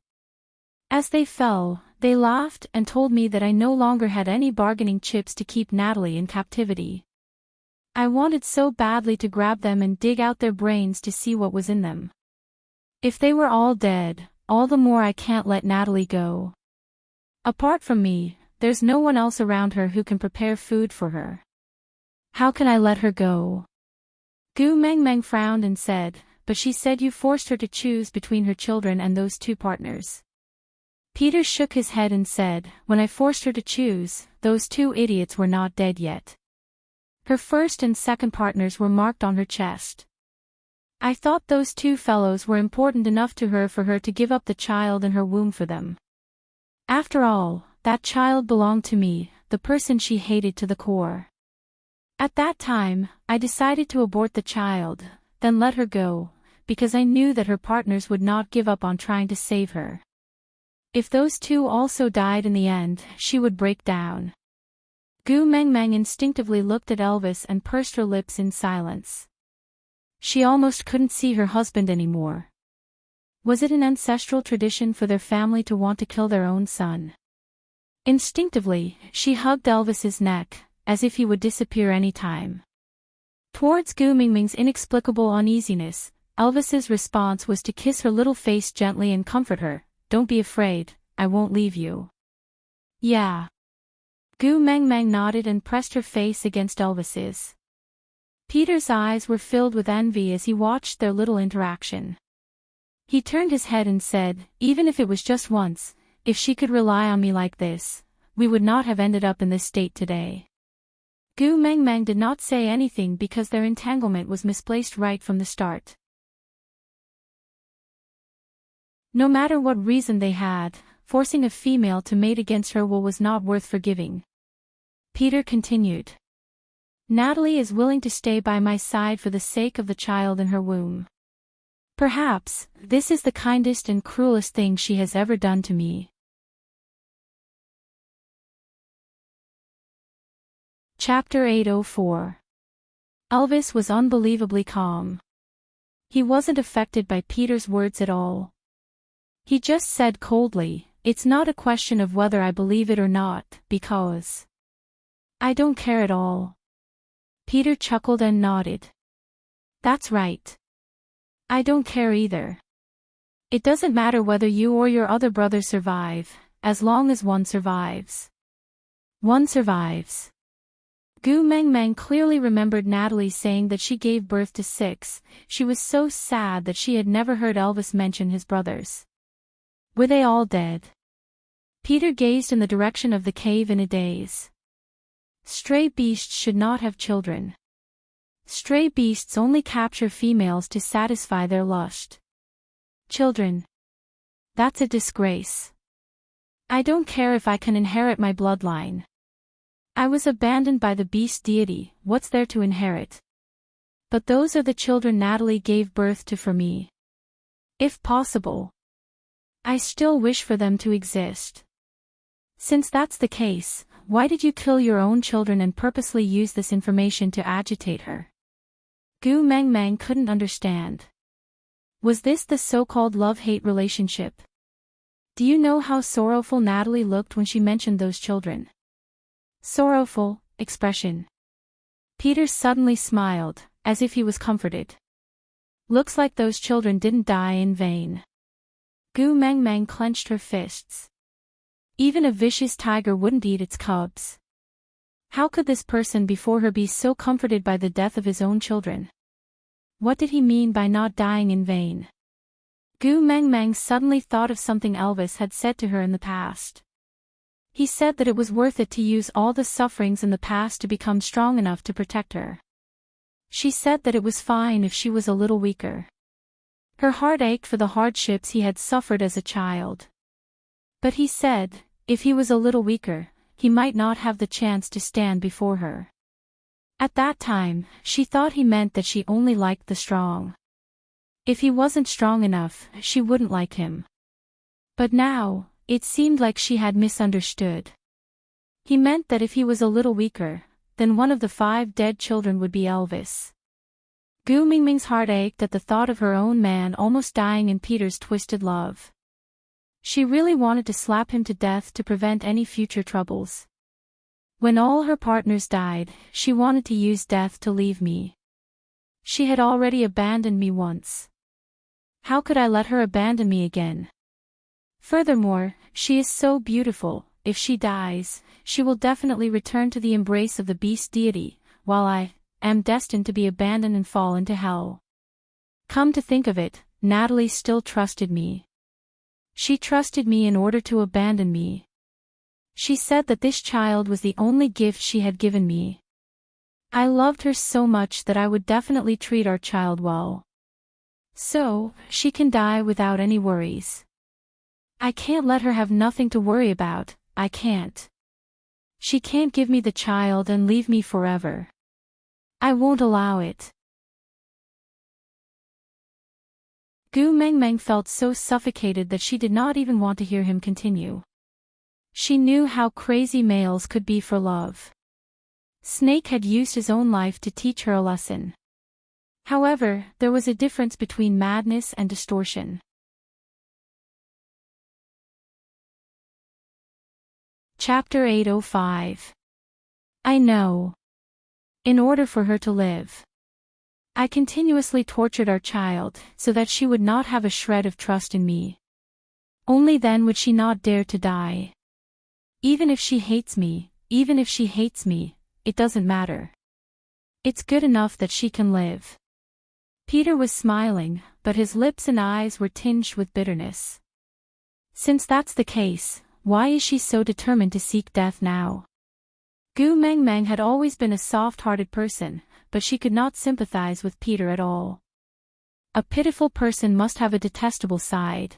As they fell, they laughed and told me that I no longer had any bargaining chips to keep Natalie in captivity. I wanted so badly to grab them and dig out their brains to see what was in them. If they were all dead, all the more I can't let Natalie go. Apart from me, there's no one else around her who can prepare food for her. How can I let her go? Gu Meng Meng frowned and said, but she said you forced her to choose between her children and those two partners. Peter shook his head and said, when I forced her to choose, those two idiots were not dead yet. Her first and second partners were marked on her chest. I thought those two fellows were important enough to her for her to give up the child in her womb for them. After all, that child belonged to me, the person she hated to the core. At that time, I decided to abort the child, then let her go, because I knew that her partners would not give up on trying to save her. If those two also died in the end, she would break down. Gu Meng Meng instinctively looked at Elvis and pursed her lips in silence. She almost couldn't see her husband anymore. Was it an ancestral tradition for their family to want to kill their own son? Instinctively, she hugged Elvis's neck, as if he would disappear any time. Towards Gu Mingming's inexplicable uneasiness, Elvis's response was to kiss her little face gently and comfort her. Don't be afraid, I won't leave you. Yeah. Gu Meng Meng nodded and pressed her face against Elvis's. Peter's eyes were filled with envy as he watched their little interaction. He turned his head and said, even if it was just once, if she could rely on me like this, we would not have ended up in this state today. Gu Meng Meng did not say anything because their entanglement was misplaced right from the start. No matter what reason they had, forcing a female to mate against her will was not worth forgiving. Peter continued. Natalie is willing to stay by my side for the sake of the child in her womb. Perhaps, this is the kindest and cruelest thing she has ever done to me. Chapter 804. Elvis was unbelievably calm. He wasn't affected by Peter's words at all. He just said coldly, it's not a question of whether I believe it or not, because I don't care at all. Peter chuckled and nodded. That's right. I don't care either. It doesn't matter whether you or your other brother survive, as long as one survives. One survives. Gu Meng Meng clearly remembered Natalie saying that she gave birth to 6. She was so sad that she had never heard Elvis mention his brothers. Were they all dead? Peter gazed in the direction of the cave in a daze. Stray beasts should not have children. Stray beasts only capture females to satisfy their lust. Children. That's a disgrace. I don't care if I can inherit my bloodline. I was abandoned by the beast deity, what's there to inherit? But those are the children Natalie gave birth to for me. If possible, I still wish for them to exist. Since that's the case, why did you kill your own children and purposely use this information to agitate her? Gu Meng Meng couldn't understand. Was this the so-called love-hate relationship? Do you know how sorrowful Natalie looked when she mentioned those children? Sorrowful expression. Peter suddenly smiled, as if he was comforted. Looks like those children didn't die in vain. Gu Meng Meng clenched her fists. Even a vicious tiger wouldn't eat its cubs. How could this person before her be so comforted by the death of his own children? What did he mean by not dying in vain? Gu Meng Meng suddenly thought of something Elvis had said to her in the past. He said that it was worth it to use all the sufferings in the past to become strong enough to protect her. She said that it was fine if she was a little weaker. Her heart ached for the hardships he had suffered as a child. But he said, if he was a little weaker, he might not have the chance to stand before her. At that time, she thought he meant that she only liked the strong. If he wasn't strong enough, she wouldn't like him. But now, it seemed like she had misunderstood. He meant that if he was a little weaker, then one of the 5 dead children would be Elvis. Gu Mingming's heart ached at the thought of her own man almost dying in Peter's twisted love. She really wanted to slap him to death to prevent any future troubles. When all her partners died, she wanted to use death to leave me. She had already abandoned me once. How could I let her abandon me again? Furthermore, she is so beautiful, if she dies, she will definitely return to the embrace of the beast deity, while I am destined to be abandoned and fall into hell. Come to think of it, Natalie still trusted me. She trusted me in order to abandon me. She said that this child was the only gift she had given me. I loved her so much that I would definitely treat our child well. So, she can die without any worries. I can't let her have nothing to worry about, I can't. She can't give me the child and leave me forever. I won't allow it. Gu Meng Meng felt so suffocated that she did not even want to hear him continue. She knew how crazy males could be for love. Snake had used his own life to teach her a lesson. However, there was a difference between madness and distortion. Chapter 805. I know. In order for her to live, I continuously tortured our child, so that she would not have a shred of trust in me. Only then would she not dare to die. Even if she hates me, it doesn't matter. It's good enough that she can live. Peter was smiling, but his lips and eyes were tinged with bitterness. Since that's the case, why is she so determined to seek death now? Gu Meng Meng had always been a soft-hearted person, but she could not sympathize with Peter at all. A pitiful person must have a detestable side.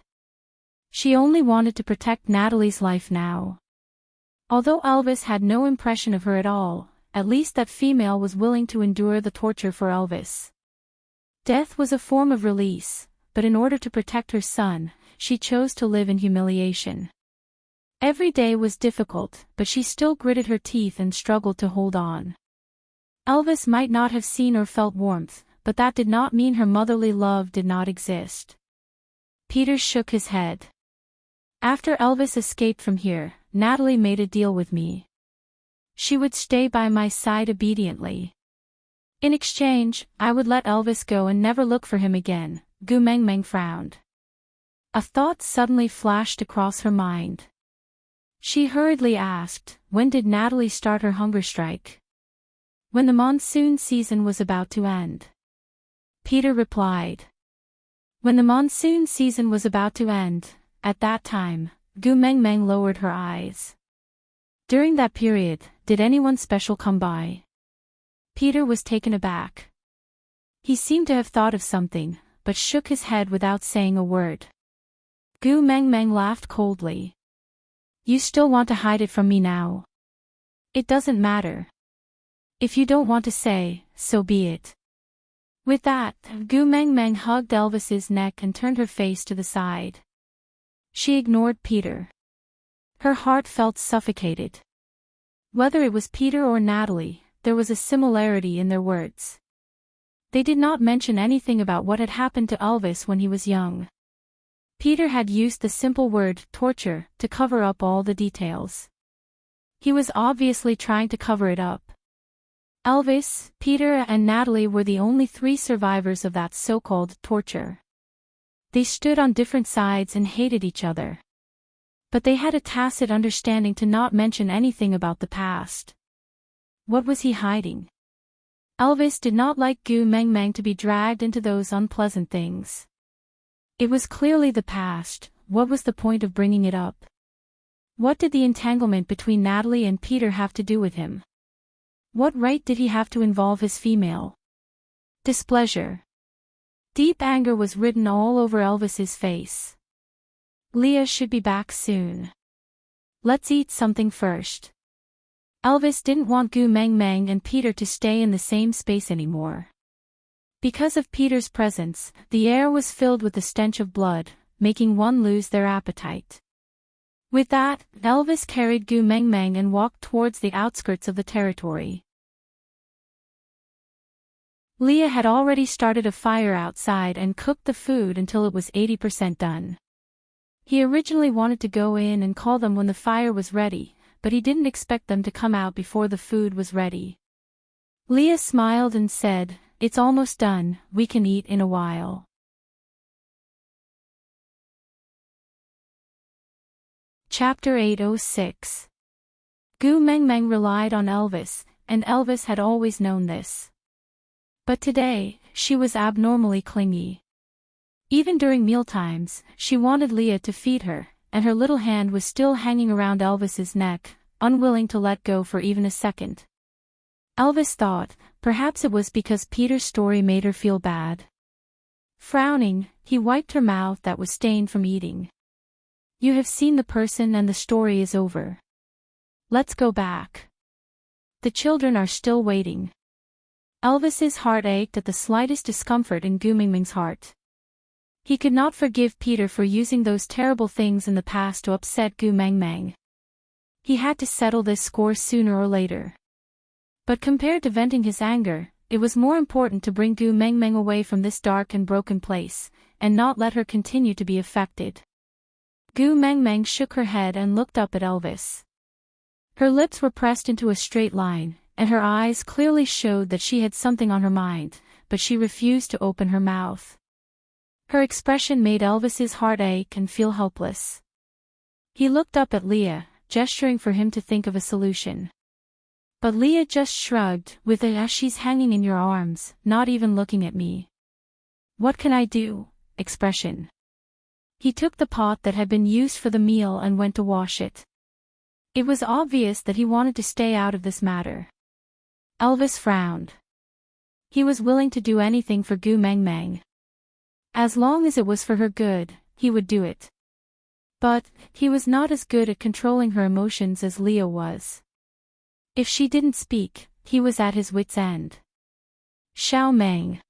She only wanted to protect Natalie's life now. Although Elvis had no impression of her at all, at least that female was willing to endure the torture for Elvis. Death was a form of release, but in order to protect her son, she chose to live in humiliation. Every day was difficult, but she still gritted her teeth and struggled to hold on. Elvis might not have seen or felt warmth, but that did not mean her motherly love did not exist. Peter shook his head. After Elvis escaped from here, Natalie made a deal with me. She would stay by my side obediently. In exchange, I would let Elvis go and never look for him again. Gu Meng Meng frowned. A thought suddenly flashed across her mind. She hurriedly asked, when did Natalie start her hunger strike? When the monsoon season was about to end. Peter replied. When the monsoon season was about to end, at that time, Gu Meng Meng lowered her eyes. During that period, did anyone special come by? Peter was taken aback. He seemed to have thought of something, but shook his head without saying a word. Gu Meng Meng laughed coldly. You still want to hide it from me now? It doesn't matter. If you don't want to say, so be it. With that, Gu Meng Meng hugged Elvis's neck and turned her face to the side. She ignored Peter. Her heart felt suffocated. Whether it was Peter or Natalie, there was a similarity in their words. They did not mention anything about what had happened to Elvis when he was young. Peter had used the simple word, torture, to cover up all the details. He was obviously trying to cover it up. Elvis, Peter, and Natalie were the only three survivors of that so-called torture. They stood on different sides and hated each other. But they had a tacit understanding to not mention anything about the past. What was he hiding? Elvis did not like Gu Meng Meng to be dragged into those unpleasant things. It was clearly the past. What was the point of bringing it up? What did the entanglement between Natalie and Peter have to do with him? What right did he have to involve his female? Displeasure. Deep anger was written all over Elvis's face. Leah should be back soon. Let's eat something first. Elvis didn't want Gu Meng Meng and Peter to stay in the same space anymore. Because of Peter's presence, the air was filled with the stench of blood, making one lose their appetite. With that, Elvis carried Gu Meng Meng and walked towards the outskirts of the territory. Leah had already started a fire outside and cooked the food until it was 80% done. He originally wanted to go in and call them when the fire was ready, but he didn't expect them to come out before the food was ready. Leah smiled and said, "It's almost done, we can eat in a while." Chapter 806. Gu Meng Meng relied on Elvis, and Elvis had always known this. But today, she was abnormally clingy. Even during mealtimes, she wanted Leah to feed her, and her little hand was still hanging around Elvis's neck, unwilling to let go for even a second. Elvis thought, perhaps it was because Peter's story made her feel bad. Frowning, he wiped her mouth that was stained from eating. "You have seen the person and the story is over. Let's go back. The children are still waiting." Elvis's heart ached at the slightest discomfort in Gu Meng Meng's heart. He could not forgive Peter for using those terrible things in the past to upset Gu Meng Meng. He had to settle this score sooner or later. But compared to venting his anger, it was more important to bring Gu Meng Meng away from this dark and broken place, and not let her continue to be affected. Gu Meng Meng shook her head and looked up at Elvis. Her lips were pressed into a straight line, and her eyes clearly showed that she had something on her mind, but she refused to open her mouth. Her expression made Elvis's heart ache and feel helpless. He looked up at Leah, gesturing for him to think of a solution. But Leah just shrugged, with a "she's hanging in your arms, not even looking at me. What can I do?" expression. He took the pot that had been used for the meal and went to wash it. It was obvious that he wanted to stay out of this matter. Elvis frowned. He was willing to do anything for Gu Meng Meng. As long as it was for her good, he would do it. But, he was not as good at controlling her emotions as Leah was. If she didn't speak, he was at his wit's end. "Xiao Meng."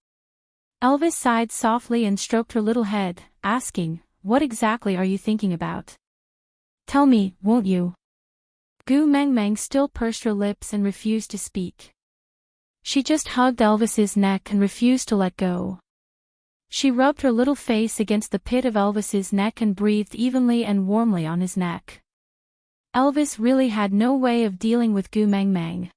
Elvis sighed softly and stroked her little head, asking, "What exactly are you thinking about? Tell me, won't you?" Gu Meng Meng still pursed her lips and refused to speak. She just hugged Elvis's neck and refused to let go. She rubbed her little face against the pit of Elvis's neck and breathed evenly and warmly on his neck. Elvis really had no way of dealing with Gu Meng Meng.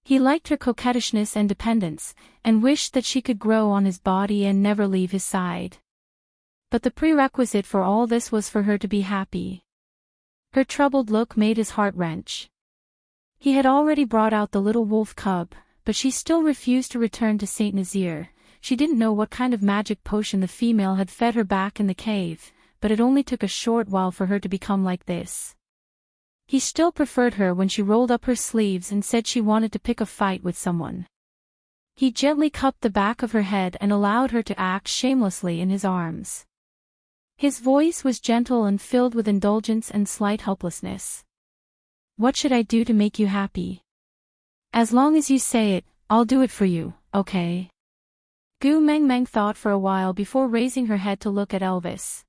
He liked her coquettishness and dependence, and wished that she could grow on his body and never leave his side. But the prerequisite for all this was for her to be happy. Her troubled look made his heart wrench. He had already brought out the little wolf cub, but she still refused to return to Saint Nazaire. She didn't know what kind of magic potion the female had fed her back in the cave, but it only took a short while for her to become like this. He still preferred her when she rolled up her sleeves and said she wanted to pick a fight with someone. He gently cupped the back of her head and allowed her to act shamelessly in his arms. His voice was gentle and filled with indulgence and slight helplessness. "What should I do to make you happy? As long as you say it, I'll do it for you, okay?" Gu Meng Meng thought for a while before raising her head to look at Elvis.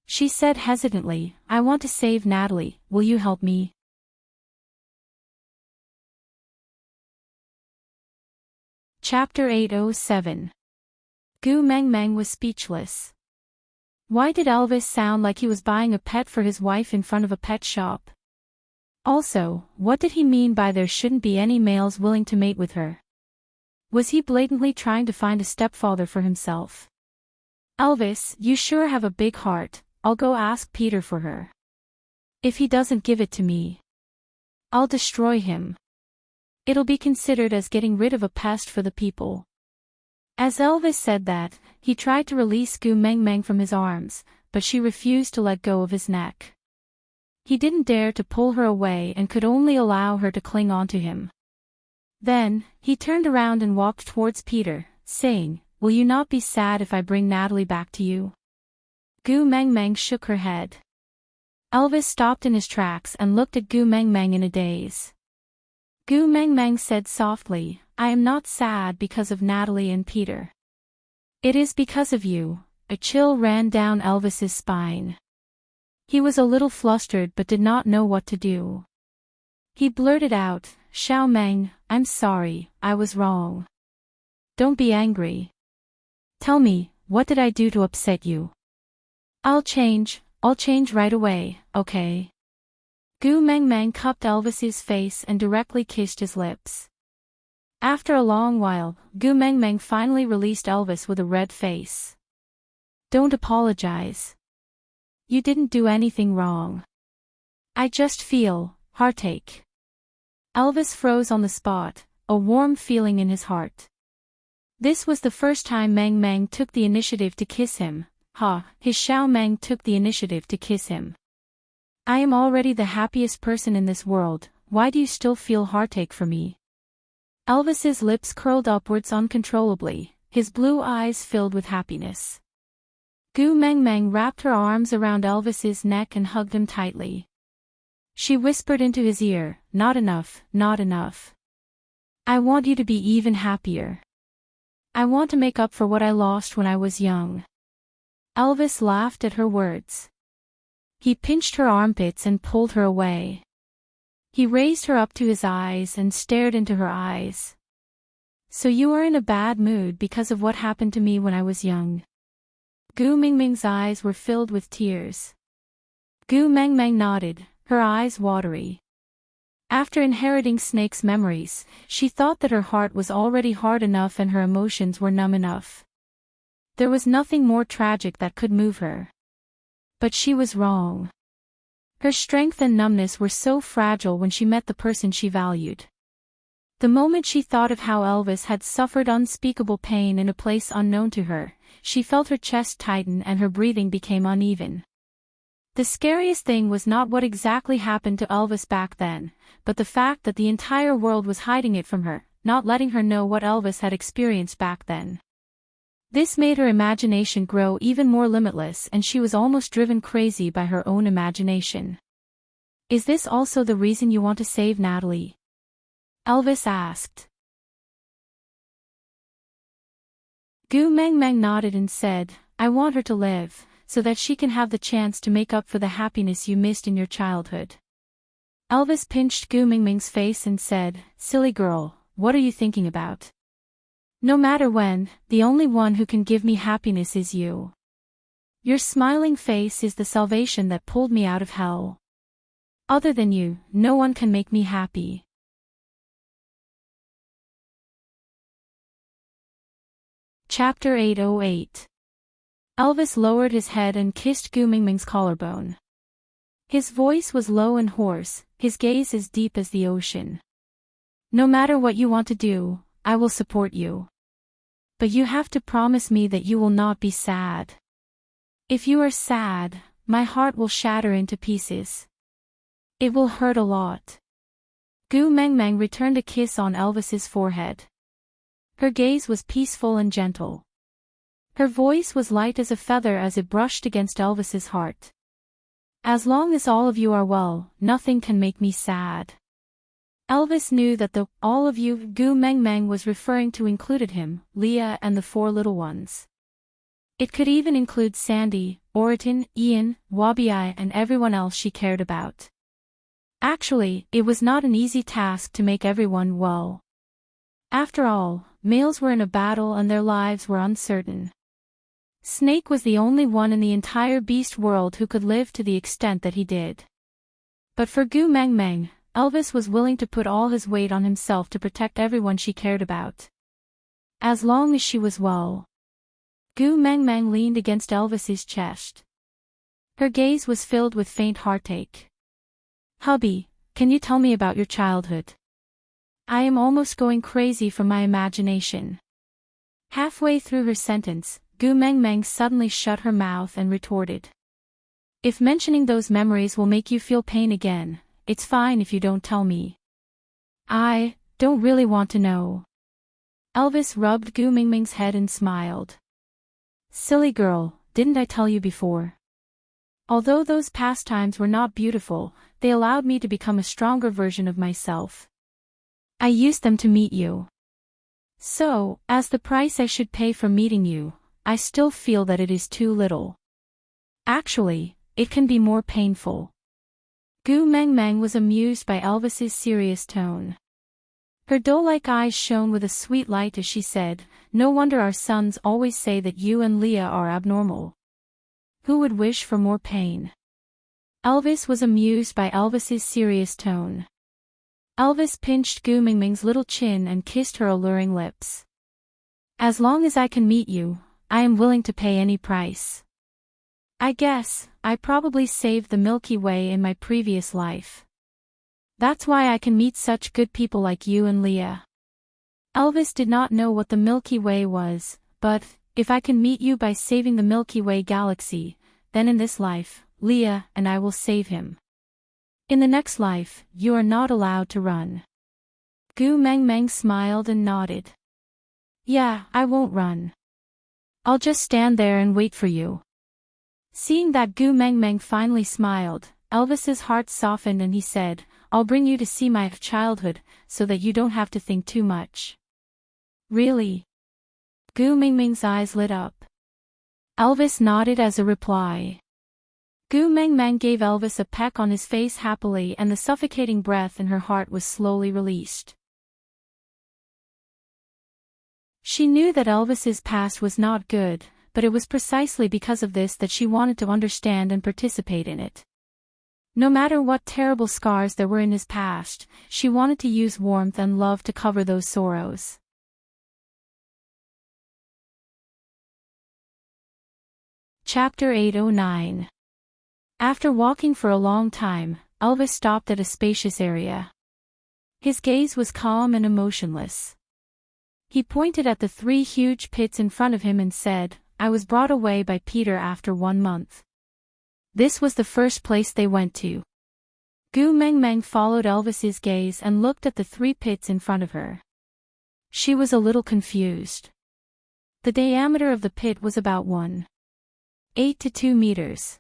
She said hesitantly, I want to save Natalie, will you help me? Chapter 807. Gu Meng Meng was speechless. Why did Elvis sound like he was buying a pet for his wife in front of a pet shop? Also, what did he mean by there shouldn't be any males willing to mate with her? Was he blatantly trying to find a stepfather for himself? Elvis, you sure have a big heart, I'll go ask Peter for her. If he doesn't give it to me, I'll destroy him. It'll be considered as getting rid of a pest for the people. As Elvis said that, he tried to release Gu Meng Meng from his arms, but she refused to let go of his neck. He didn't dare to pull her away and could only allow her to cling onto him. Then, he turned around and walked towards Peter, saying, Will you not be sad if I bring Natalie back to you? Gu Meng Meng shook her head. Elvis stopped in his tracks and looked at Gu Meng Meng in a daze. Gu Meng Meng said softly, I am not sad because of Natalie and Peter. It is because of you. A chill ran down Elvis's spine. He was a little flustered but did not know what to do. He blurted out, Xiao Meng, I'm sorry, I was wrong. Don't be angry. Tell me, what did I do to upset you? I'll change right away, okay? Gu Meng Meng cupped Elvis's face and directly kissed his lips. After a long while, Gu Meng Meng finally released Elvis with a red face. Don't apologize. You didn't do anything wrong. I just feel heartache. Elvis froze on the spot, a warm feeling in his heart. This was the first time Meng Meng took the initiative to kiss him. His Xiao Meng took the initiative to kiss him. I am already the happiest person in this world, why do you still feel heartache for me? Elvis's lips curled upwards uncontrollably, his blue eyes filled with happiness. Gu Meng Meng wrapped her arms around Elvis's neck and hugged him tightly. She whispered into his ear, Not enough, not enough. I want you to be even happier. I want to make up for what I lost when I was young. Elvis laughed at her words. He pinched her armpits and pulled her away. He raised her up to his eyes and stared into her eyes. So you are in a bad mood because of what happened to me when I was young. Gu Meng Meng's eyes were filled with tears. Gu Meng Meng nodded, her eyes watery. After inheriting Snake's memories, she thought that her heart was already hard enough and her emotions were numb enough. There was nothing more tragic that could move her. But she was wrong. Her strength and numbness were so fragile when she met the person she valued. The moment she thought of how Elvis had suffered unspeakable pain in a place unknown to her, she felt her chest tighten and her breathing became uneven. The scariest thing was not what exactly happened to Elvis back then, but the fact that the entire world was hiding it from her, not letting her know what Elvis had experienced back then. This made her imagination grow even more limitless and she was almost driven crazy by her own imagination. Is this also the reason you want to save Natalie? Elvis asked. Gu Meng Meng nodded and said, I want her to live, so that she can have the chance to make up for the happiness you missed in your childhood. Elvis pinched Gu Meng Meng's face and said, Silly girl, what are you thinking about? No matter when, the only one who can give me happiness is you. Your smiling face is the salvation that pulled me out of hell. Other than you, no one can make me happy. Chapter 808. Elvis lowered his head and kissed Gu Meng Meng's collarbone. His voice was low and hoarse, his gaze as deep as the ocean. No matter what you want to do, I will support you. But you have to promise me that you will not be sad. If you are sad, my heart will shatter into pieces. It will hurt a lot. Gu Meng Meng returned a kiss on Elvis's forehead. Her gaze was peaceful and gentle. Her voice was light as a feather as it brushed against Elvis's heart. As long as all of you are well, nothing can make me sad. Elvis knew that the all of you Gu Meng Meng was referring to included him, Leah and the 4 little ones. It could even include Sandy, Oriton, Ian, Wabi-I and everyone else she cared about. Actually, it was not an easy task to make everyone well. After all, males were in a battle and their lives were uncertain. Snake was the only one in the entire beast world who could live to the extent that he did. But for Gu Meng Meng, Elvis was willing to put all his weight on himself to protect everyone she cared about. As long as she was well. Gu Meng Meng leaned against Elvis's chest. Her gaze was filled with faint heartache. Hubby, can you tell me about your childhood? I am almost going crazy from my imagination. Halfway through her sentence, Gu Meng Meng suddenly shut her mouth and retorted. If mentioning those memories will make you feel pain again, it's fine if you don't tell me. I don't really want to know. Elvis rubbed Gu Meng Meng's head and smiled. Silly girl, didn't I tell you before? Although those pastimes were not beautiful, they allowed me to become a stronger version of myself. I used them to meet you. So, as the price I should pay for meeting you, I still feel that it is too little. Actually, it can be more painful. Gu Meng Meng was amused by Elvis's serious tone. Her doe-like eyes shone with a sweet light as she said, no wonder our sons always say that you and Leah are abnormal. Who would wish for more pain? Elvis was amused by Elvis's serious tone. Elvis pinched Gu Meng Meng's little chin and kissed her alluring lips. As long as I can meet you, I am willing to pay any price. I guess, I probably saved the Milky Way in my previous life. That's why I can meet such good people like you and Leah. Elvis did not know what the Milky Way was, but, if I can meet you by saving the Milky Way galaxy, then in this life, Leah and I will save him. In the next life, you are not allowed to run. Gu Meng Meng smiled and nodded. Yeah, I won't run. I'll just stand there and wait for you. Seeing that Gu Meng Meng finally smiled, Elvis's heart softened and he said, I'll bring you to see my childhood, so that you don't have to think too much. Really? Gu Meng Meng's eyes lit up. Elvis nodded as a reply. Gu Meng Meng gave Elvis a peck on his face happily and the suffocating breath in her heart was slowly released. She knew that Elvis's past was not good, but it was precisely because of this that she wanted to understand and participate in it. No matter what terrible scars there were in his past, she wanted to use warmth and love to cover those sorrows. Chapter 809. After walking for a long time, Elvis stopped at a spacious area. His gaze was calm and emotionless. He pointed at the 3 huge pits in front of him and said, I was brought away by Peter after 1 month. This was the first place they went to. Gu Meng Meng followed Elvis's gaze and looked at the 3 pits in front of her. She was a little confused. The diameter of the pit was about 1.8 to 2 meters.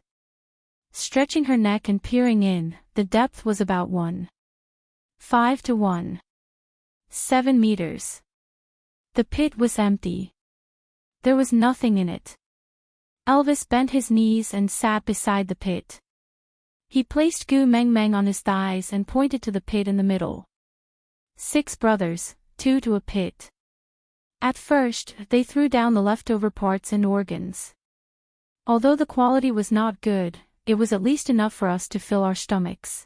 Stretching her neck and peering in, the depth was about 1.5 to 1.7 meters. The pit was empty. There was nothing in it. Elvis bent his knees and sat beside the pit. He placed Gu Meng Meng on his thighs and pointed to the pit in the middle. 6 brothers, 2 to a pit. At first, they threw down the leftover parts and organs. Although the quality was not good, it was at least enough for us to fill our stomachs.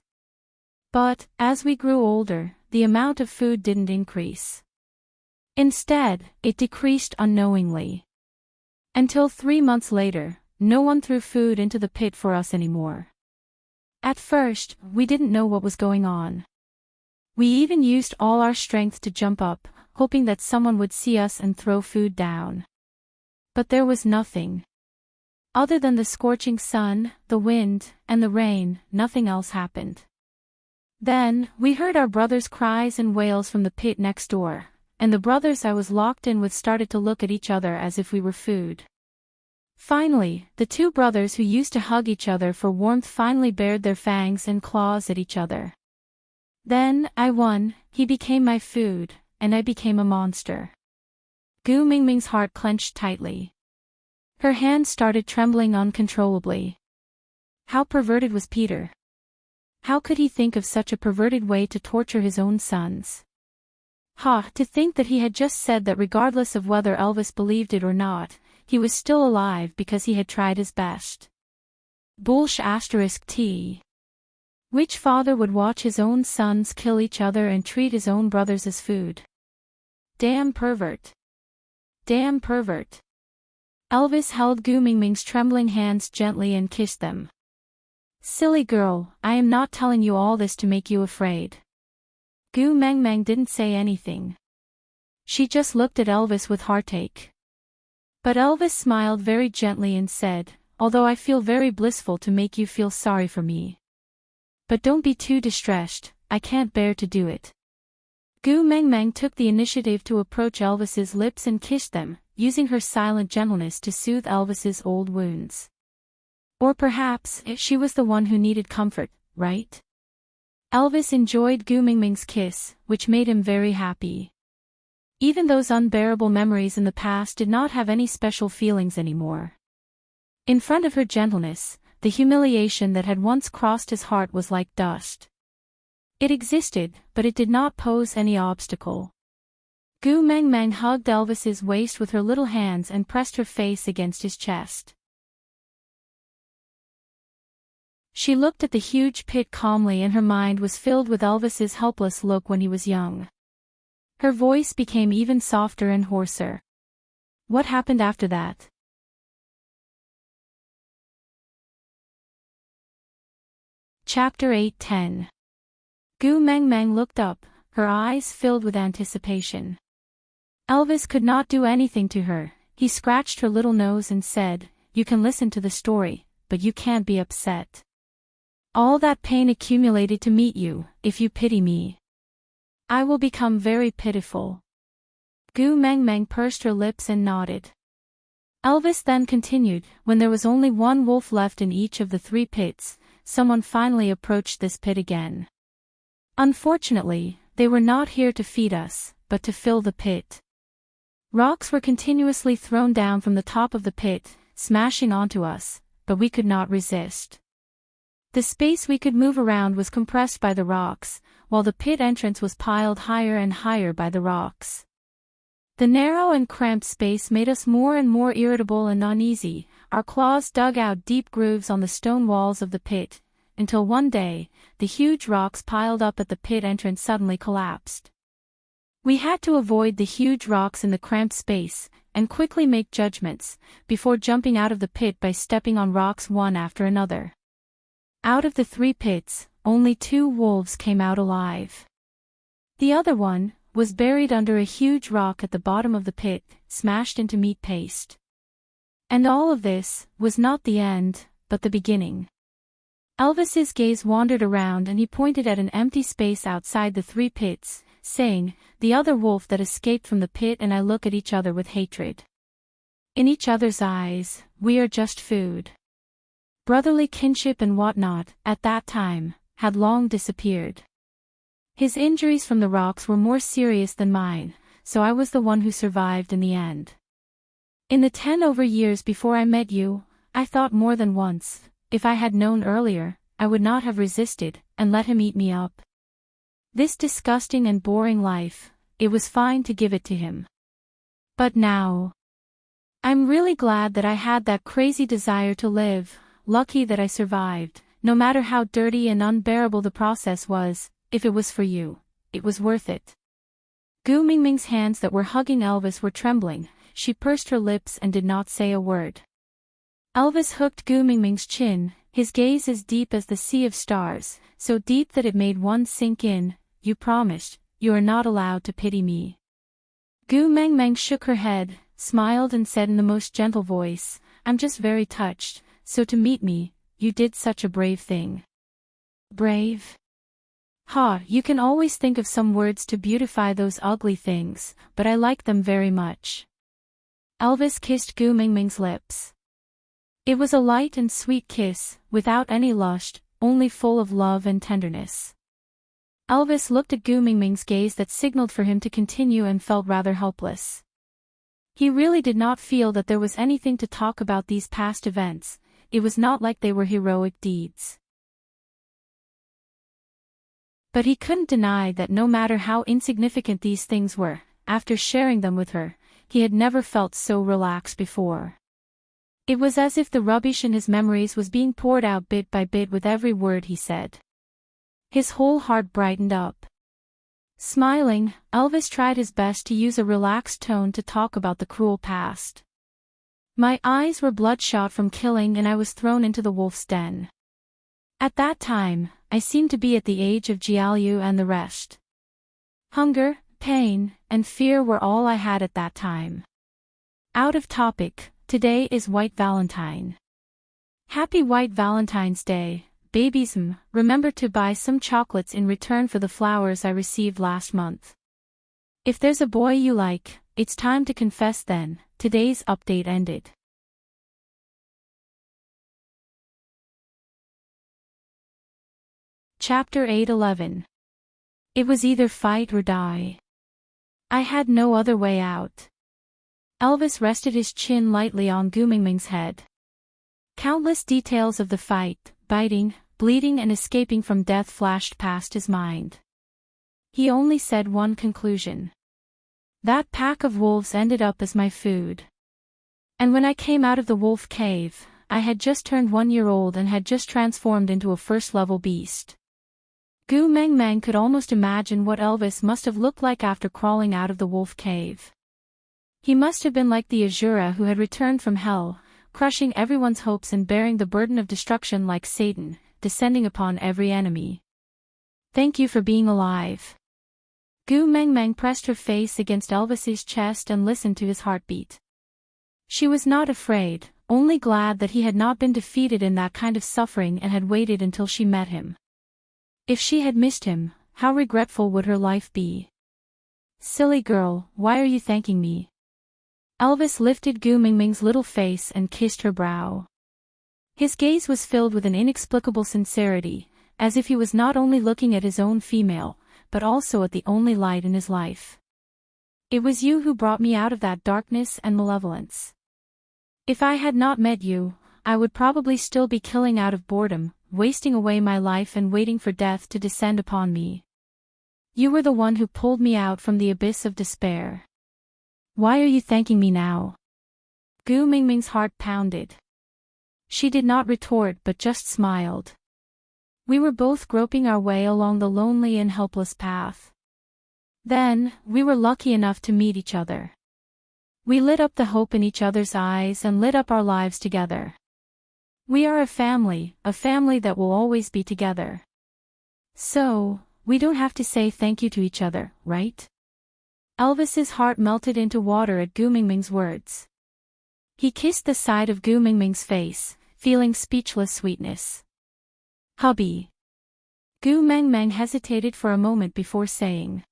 But, as we grew older, the amount of food didn't increase. Instead, it decreased unknowingly. Until 3 months later, no one threw food into the pit for us anymore. At first, we didn't know what was going on. We even used all our strength to jump up, hoping that someone would see us and throw food down. But there was nothing. Other than the scorching sun, the wind, and the rain, nothing else happened. Then, we heard our brothers' cries and wails from the pit next door, and the brothers I was locked in with started to look at each other as if we were food. Finally, the 2 brothers who used to hug each other for warmth finally bared their fangs and claws at each other. Then, I won, he became my food, and I became a monster. Gu Meng Meng's heart clenched tightly. Her hand started trembling uncontrollably. How perverted was Peter? How could he think of such a perverted way to torture his own sons? To think that he had just said that regardless of whether Elvis believed it or not, he was still alive because he had tried his best. *T. Which father would watch his own sons kill each other and treat his own brothers as food? Damn pervert. Damn pervert. Elvis held Gu Mingming's trembling hands gently and kissed them. Silly girl, I am not telling you all this to make you afraid. Gu Mengmeng didn't say anything. She just looked at Elvis with heartache. But Elvis smiled very gently and said, although I feel very blissful to make you feel sorry for me. But don't be too distressed, I can't bear to do it. Gu Mengmeng took the initiative to approach Elvis's lips and kissed them, using her silent gentleness to soothe Elvis's old wounds. Or perhaps, she was the one who needed comfort, right? Elvis enjoyed Gu Mingming's kiss, which made him very happy. Even those unbearable memories in the past did not have any special feelings anymore. In front of her gentleness, the humiliation that had once crossed his heart was like dust. It existed, but it did not pose any obstacle. Gu Mengmeng hugged Elvis's waist with her little hands and pressed her face against his chest. She looked at the huge pit calmly and her mind was filled with Elvis's helpless look when he was young. Her voice became even softer and hoarser. What happened after that? Chapter 8:10. Gu Mengmeng looked up, her eyes filled with anticipation. Elvis could not do anything to her. He scratched her little nose and said, "You can listen to the story, but you can't be upset. All that pain accumulated to meet you, if you pity me. I will become very pitiful." Gu Mengmeng pursed her lips and nodded. Elvis then continued, when there was only one wolf left in each of the 3 pits, someone finally approached this pit again. Unfortunately, they were not here to feed us, but to fill the pit. Rocks were continuously thrown down from the top of the pit, smashing onto us, but we could not resist. The space we could move around was compressed by the rocks, while the pit entrance was piled higher and higher by the rocks. The narrow and cramped space made us more and more irritable and uneasy. Our claws dug out deep grooves on the stone walls of the pit, until one day, the huge rocks piled up at the pit entrance suddenly collapsed. We had to avoid the huge rocks in the cramped space, and quickly make judgments, before jumping out of the pit by stepping on rocks one after another. Out of the 3 pits, only 2 wolves came out alive. The other one was buried under a huge rock at the bottom of the pit, smashed into meat paste. And all of this was not the end, but the beginning. Elvis's gaze wandered around and he pointed at an empty space outside the 3 pits, saying, "The other wolf that escaped from the pit and I look at each other with hatred. In each other's eyes, we are just food." Brotherly kinship and whatnot, at that time, had long disappeared. His injuries from the rocks were more serious than mine, so I was the one who survived in the end. In the 10 over years before I met you, I thought more than once, if I had known earlier, I would not have resisted, and let him eat me up. This disgusting and boring life, it was fine to give it to him. But now, I'm really glad that I had that crazy desire to live, lucky that I survived, no matter how dirty and unbearable the process was, if it was for you, it was worth it. Gu Mingming's hands that were hugging Elvis were trembling, she pursed her lips and did not say a word. Elvis hooked Gu Mingming's chin, his gaze as deep as the sea of stars, so deep that it made one sink in. "You promised, you are not allowed to pity me." Gu Mengmeng shook her head, smiled and said in the most gentle voice, "I'm just very touched, so to meet me, you did such a brave thing." Brave? You can always think of some words to beautify those ugly things, but I like them very much. Elvis kissed Gu Mingming's lips. It was a light and sweet kiss, without any lust, only full of love and tenderness. Elvis looked at Gu Mingming's gaze that signaled for him to continue and felt rather helpless. He really did not feel that there was anything to talk about these past events. It was not like they were heroic deeds. But he couldn't deny that no matter how insignificant these things were, after sharing them with her, he had never felt so relaxed before. It was as if the rubbish in his memories was being poured out bit by bit with every word he said. His whole heart brightened up. Smiling, Elvis tried his best to use a relaxed tone to talk about the cruel past. My eyes were bloodshot from killing and I was thrown into the wolf's den. At that time, I seemed to be at the age of Jialiu and the rest. Hunger, pain, and fear were all I had at that time. Out of topic, today is White Valentine. Happy White Valentine's Day, babies. Remember to buy some chocolates in return for the flowers I received last month. If there's a boy you like, it's time to confess then. Today's update ended. Chapter 8:11. It was either fight or die. I had no other way out. Elvis rested his chin lightly on Gu Mingming's head. Countless details of the fight, biting, bleeding and escaping from death flashed past his mind. He only said one conclusion. That pack of wolves ended up as my food. And when I came out of the wolf cave, I had just turned 1 year old and had just transformed into a first-level beast. Gu Mengmeng could almost imagine what Elvis must have looked like after crawling out of the wolf cave. He must have been like the Asura who had returned from hell, crushing everyone's hopes and bearing the burden of destruction like Satan, descending upon every enemy. Thank you for being alive. Gu Mengmeng pressed her face against Elvis's chest and listened to his heartbeat. She was not afraid, only glad that he had not been defeated in that kind of suffering and had waited until she met him. If she had missed him, how regretful would her life be? Silly girl, why are you thanking me? Elvis lifted Gu Mingming's little face and kissed her brow. His gaze was filled with an inexplicable sincerity, as if he was not only looking at his own female, but also at the only light in his life. It was you who brought me out of that darkness and malevolence. If I had not met you, I would probably still be killing out of boredom, wasting away my life and waiting for death to descend upon me. You were the one who pulled me out from the abyss of despair. Why are you thanking me now? Gu Mingming's heart pounded. She did not retort but just smiled. We were both groping our way along the lonely and helpless path. Then, we were lucky enough to meet each other. We lit up the hope in each other's eyes and lit up our lives together. We are a family that will always be together. So, we don't have to say thank you to each other, right? Elvis's heart melted into water at Gu Mingming's words. He kissed the side of Gu Mingming's face, feeling speechless sweetness. Hubby. Gu Mengmeng hesitated for a moment before saying.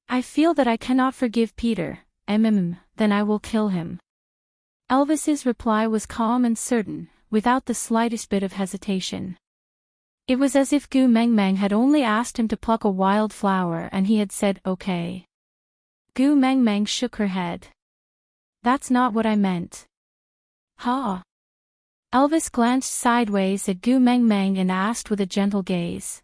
I feel that I cannot forgive Peter, then I will kill him. Elvis's reply was calm and certain, without the slightest bit of hesitation. It was as if Gu Mengmeng had only asked him to pluck a wild flower and he had said, okay. Gu Mengmeng shook her head. That's not what I meant. Huh? Elvis glanced sideways at Gu Mengmeng and asked with a gentle gaze.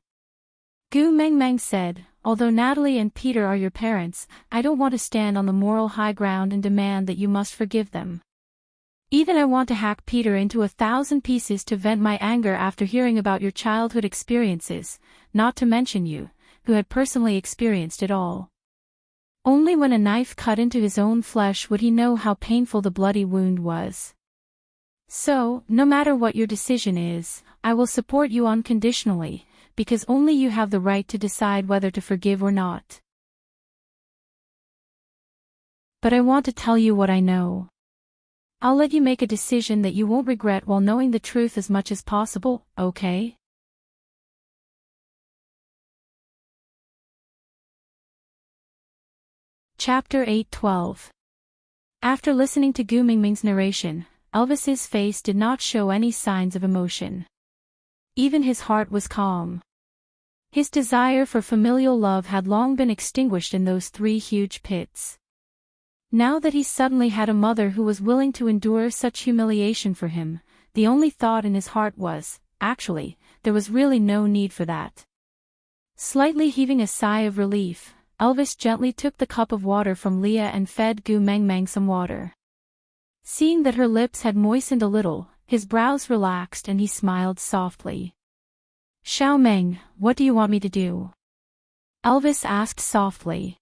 Gu Mengmeng said, although Natalie and Peter are your parents, I don't want to stand on the moral high ground and demand that you must forgive them. Even I want to hack Peter into 1,000 pieces to vent my anger after hearing about your childhood experiences, not to mention you, who had personally experienced it all. Only when a knife cut into his own flesh would he know how painful the bloody wound was. So, no matter what your decision is, I will support you unconditionally, because only you have the right to decide whether to forgive or not. But I want to tell you what I know. I'll let you make a decision that you won't regret while knowing the truth as much as possible, okay? Chapter 8:12. After listening to Gu Mingming's narration, Elvis's face did not show any signs of emotion. Even his heart was calm. His desire for familial love had long been extinguished in those 3 huge pits. Now that he suddenly had a mother who was willing to endure such humiliation for him, the only thought in his heart was, actually, there was really no need for that. Slightly heaving a sigh of relief, Elvis gently took the cup of water from Leah and fed Gu Meng Meng some water. Seeing that her lips had moistened a little, his brows relaxed and he smiled softly. "Xiao Meng, what do you want me to do?" Elvis asked softly.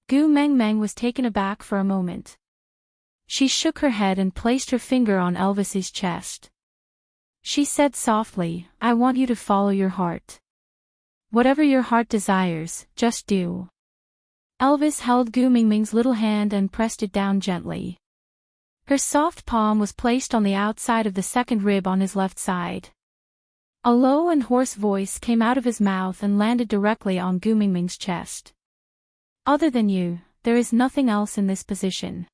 Gu Meng Meng was taken aback for a moment. She shook her head and placed her finger on Elvis's chest. She said softly, "I want you to follow your heart. Whatever your heart desires, just do." Elvis held Gu Meng Meng's little hand and pressed it down gently. Her soft palm was placed on the outside of the second rib on his left side. A low and hoarse voice came out of his mouth and landed directly on Gu Meng Meng's chest. "Other than you, there is nothing else in this position."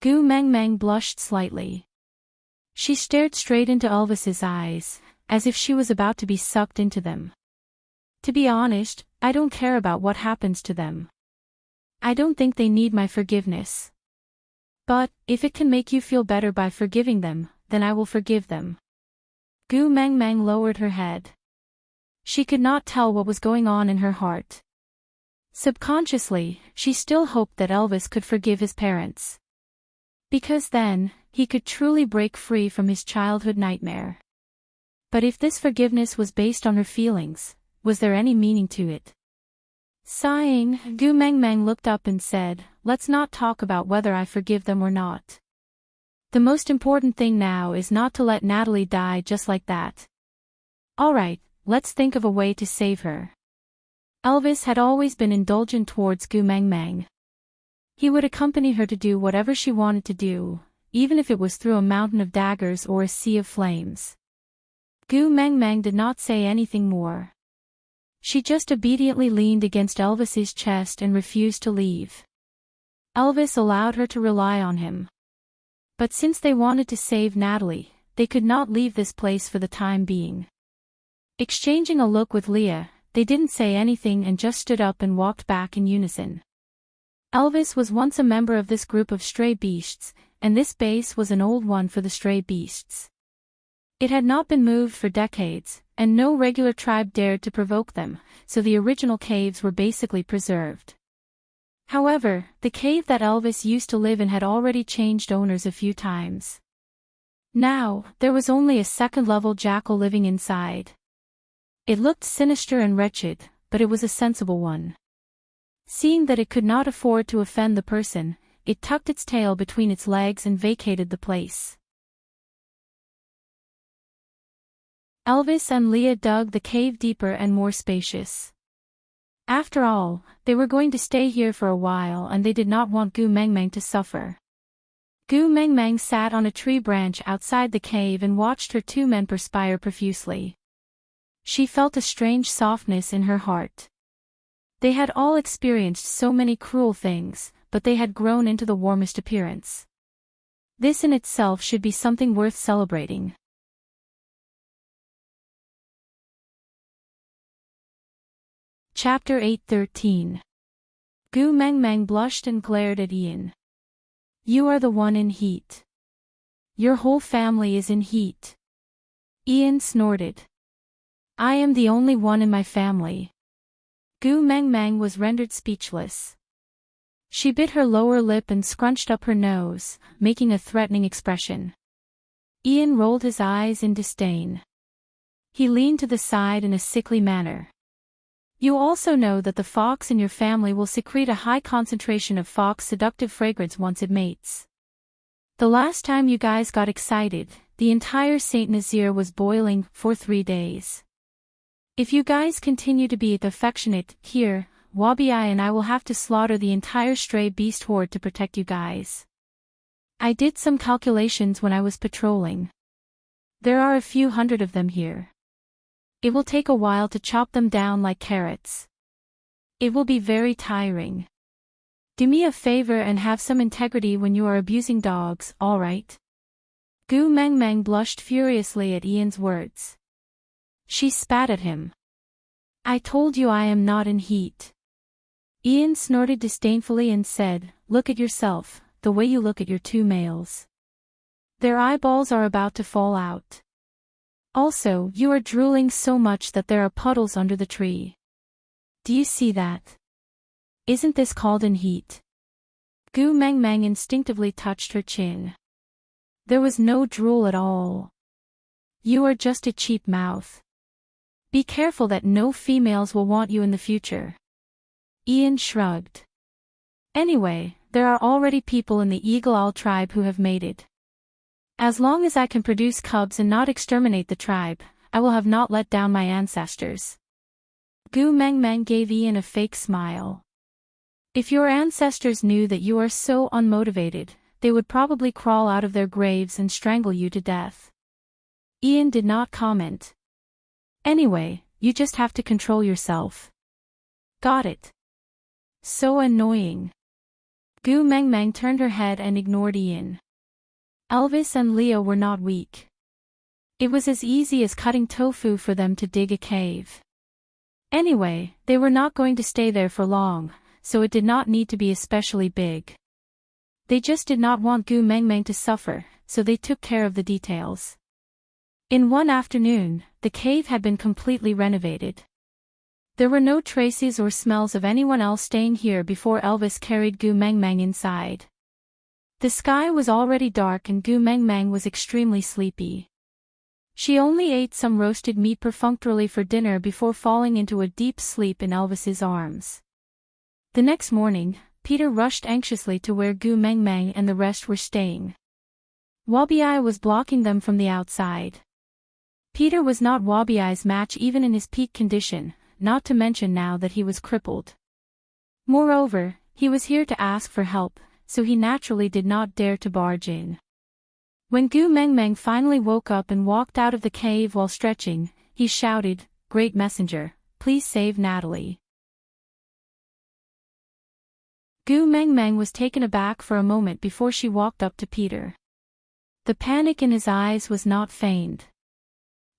Gu Meng Meng blushed slightly. She stared straight into Elvis's eyes, as if she was about to be sucked into them. "To be honest, I don't care about what happens to them. I don't think they need my forgiveness. But, if it can make you feel better by forgiving them, then I will forgive them." Gu Meng Meng lowered her head. She could not tell what was going on in her heart. Subconsciously, she still hoped that Elvis could forgive his parents. Because then, he could truly break free from his childhood nightmare. But if this forgiveness was based on her feelings, was there any meaning to it? Sighing, Gu Meng Meng looked up and said, "Let's not talk about whether I forgive them or not. The most important thing now is not to let Natalie die just like that. Alright, let's think of a way to save her." Elvis had always been indulgent towards Gu Meng Meng. He would accompany her to do whatever she wanted to do, even if it was through a mountain of daggers or a sea of flames. Gu Meng Meng did not say anything more. She just obediently leaned against Elvis's chest and refused to leave. Elvis allowed her to rely on him. But since they wanted to save Natalie, they could not leave this place for the time being. Exchanging a look with Leah, they didn't say anything and just stood up and walked back in unison. Elvis was once a member of this group of stray beasts, and this base was an old one for the stray beasts. It had not been moved for decades, and no regular tribe dared to provoke them, so the original caves were basically preserved. However, the cave that Elvis used to live in had already changed owners a few times. Now, there was only a second-level jackal living inside. It looked sinister and wretched, but it was a sensible one. Seeing that it could not afford to offend the person, it tucked its tail between its legs and vacated the place. Elvis and Leah dug the cave deeper and more spacious. After all, they were going to stay here for a while and they did not want Gu Meng Meng to suffer. Gu Meng Meng sat on a tree branch outside the cave and watched her two men perspire profusely. She felt a strange softness in her heart. They had all experienced so many cruel things, but they had grown into the warmest appearance. This in itself should be something worth celebrating. Chapter 8:13. Gu Meng Meng blushed and glared at Ian. "You are the one in heat. Your whole family is in heat." Ian snorted. "I am the only one in my family." Gu Meng Meng was rendered speechless. She bit her lower lip and scrunched up her nose, making a threatening expression. Ian rolled his eyes in disdain. He leaned to the side in a sickly manner. "You also know that the fox in your family will secrete a high concentration of fox seductive fragrance once it mates. The last time you guys got excited, the entire Saint Nazir was boiling for 3 days. If you guys continue to be affectionate here, Wabi and I will have to slaughter the entire stray beast horde to protect you guys. I did some calculations when I was patrolling. There are a few hundred of them here. It will take a while to chop them down like carrots. It will be very tiring. Do me a favor and have some integrity when you are abusing dogs, alright?" Gu Meng Meng blushed furiously at Ian's words. She spat at him. "I told you I am not in heat." Ian snorted disdainfully and said, look at yourself, the way you look at your two males. Their eyeballs are about to fall out. Also, you are drooling so much that there are puddles under the tree. Do you see that? Isn't this called in heat? Gu Meng Meng instinctively touched her chin. There was no drool at all. You are just a cheap mouth. Be careful that no females will want you in the future. Ian shrugged. Anyway, there are already people in the Eagle Owl tribe who have mated. As long as I can produce cubs and not exterminate the tribe, I will have not let down my ancestors. Gu Meng Meng gave Ian a fake smile. If your ancestors knew that you are so unmotivated, they would probably crawl out of their graves and strangle you to death. Ian did not comment. Anyway, you just have to control yourself. Got it. So annoying. Gu Meng Meng turned her head and ignored Ian. Elvis and Leo were not weak. It was as easy as cutting tofu for them to dig a cave. Anyway, they were not going to stay there for long, so it did not need to be especially big. They just did not want Gu Meng Meng to suffer, so they took care of the details. In one afternoon, the cave had been completely renovated. There were no traces or smells of anyone else staying here before Elvis carried Gu Meng Meng inside. The sky was already dark and Gu Meng Meng was extremely sleepy. She only ate some roasted meat perfunctorily for dinner before falling into a deep sleep in Elvis's arms. The next morning, Peter rushed anxiously to where Gu Meng Meng and the rest were staying. Wabi-Ai was blocking them from the outside. Peter was not Wabi-Ai's match even in his peak condition, not to mention now that he was crippled. Moreover, he was here to ask for help, so he naturally did not dare to barge in. When Gu Meng Meng finally woke up and walked out of the cave while stretching, he shouted, "Great messenger, please save Natalie." Gu Meng Meng was taken aback for a moment before she walked up to Peter. The panic in his eyes was not feigned.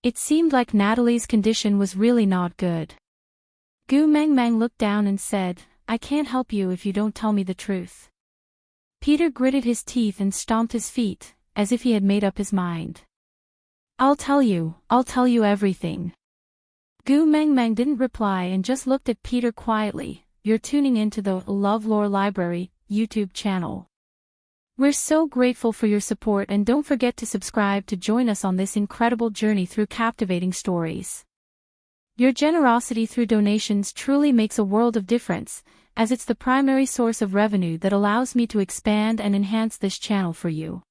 It seemed like Natalie's condition was really not good. Gu Meng Meng looked down and said, "I can't help you if you don't tell me the truth." Peter gritted his teeth and stomped his feet, as if he had made up his mind. I'll tell you everything." Gu Meng Meng didn't reply and just looked at Peter quietly. "You're tuning into the LoveLore Library YouTube channel. We're so grateful for your support and don't forget to subscribe to join us on this incredible journey through captivating stories. Your generosity through donations truly makes a world of difference, as it's the primary source of revenue that allows me to expand and enhance this channel for you.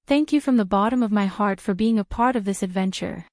Thank you from the bottom of my heart for being a part of this adventure.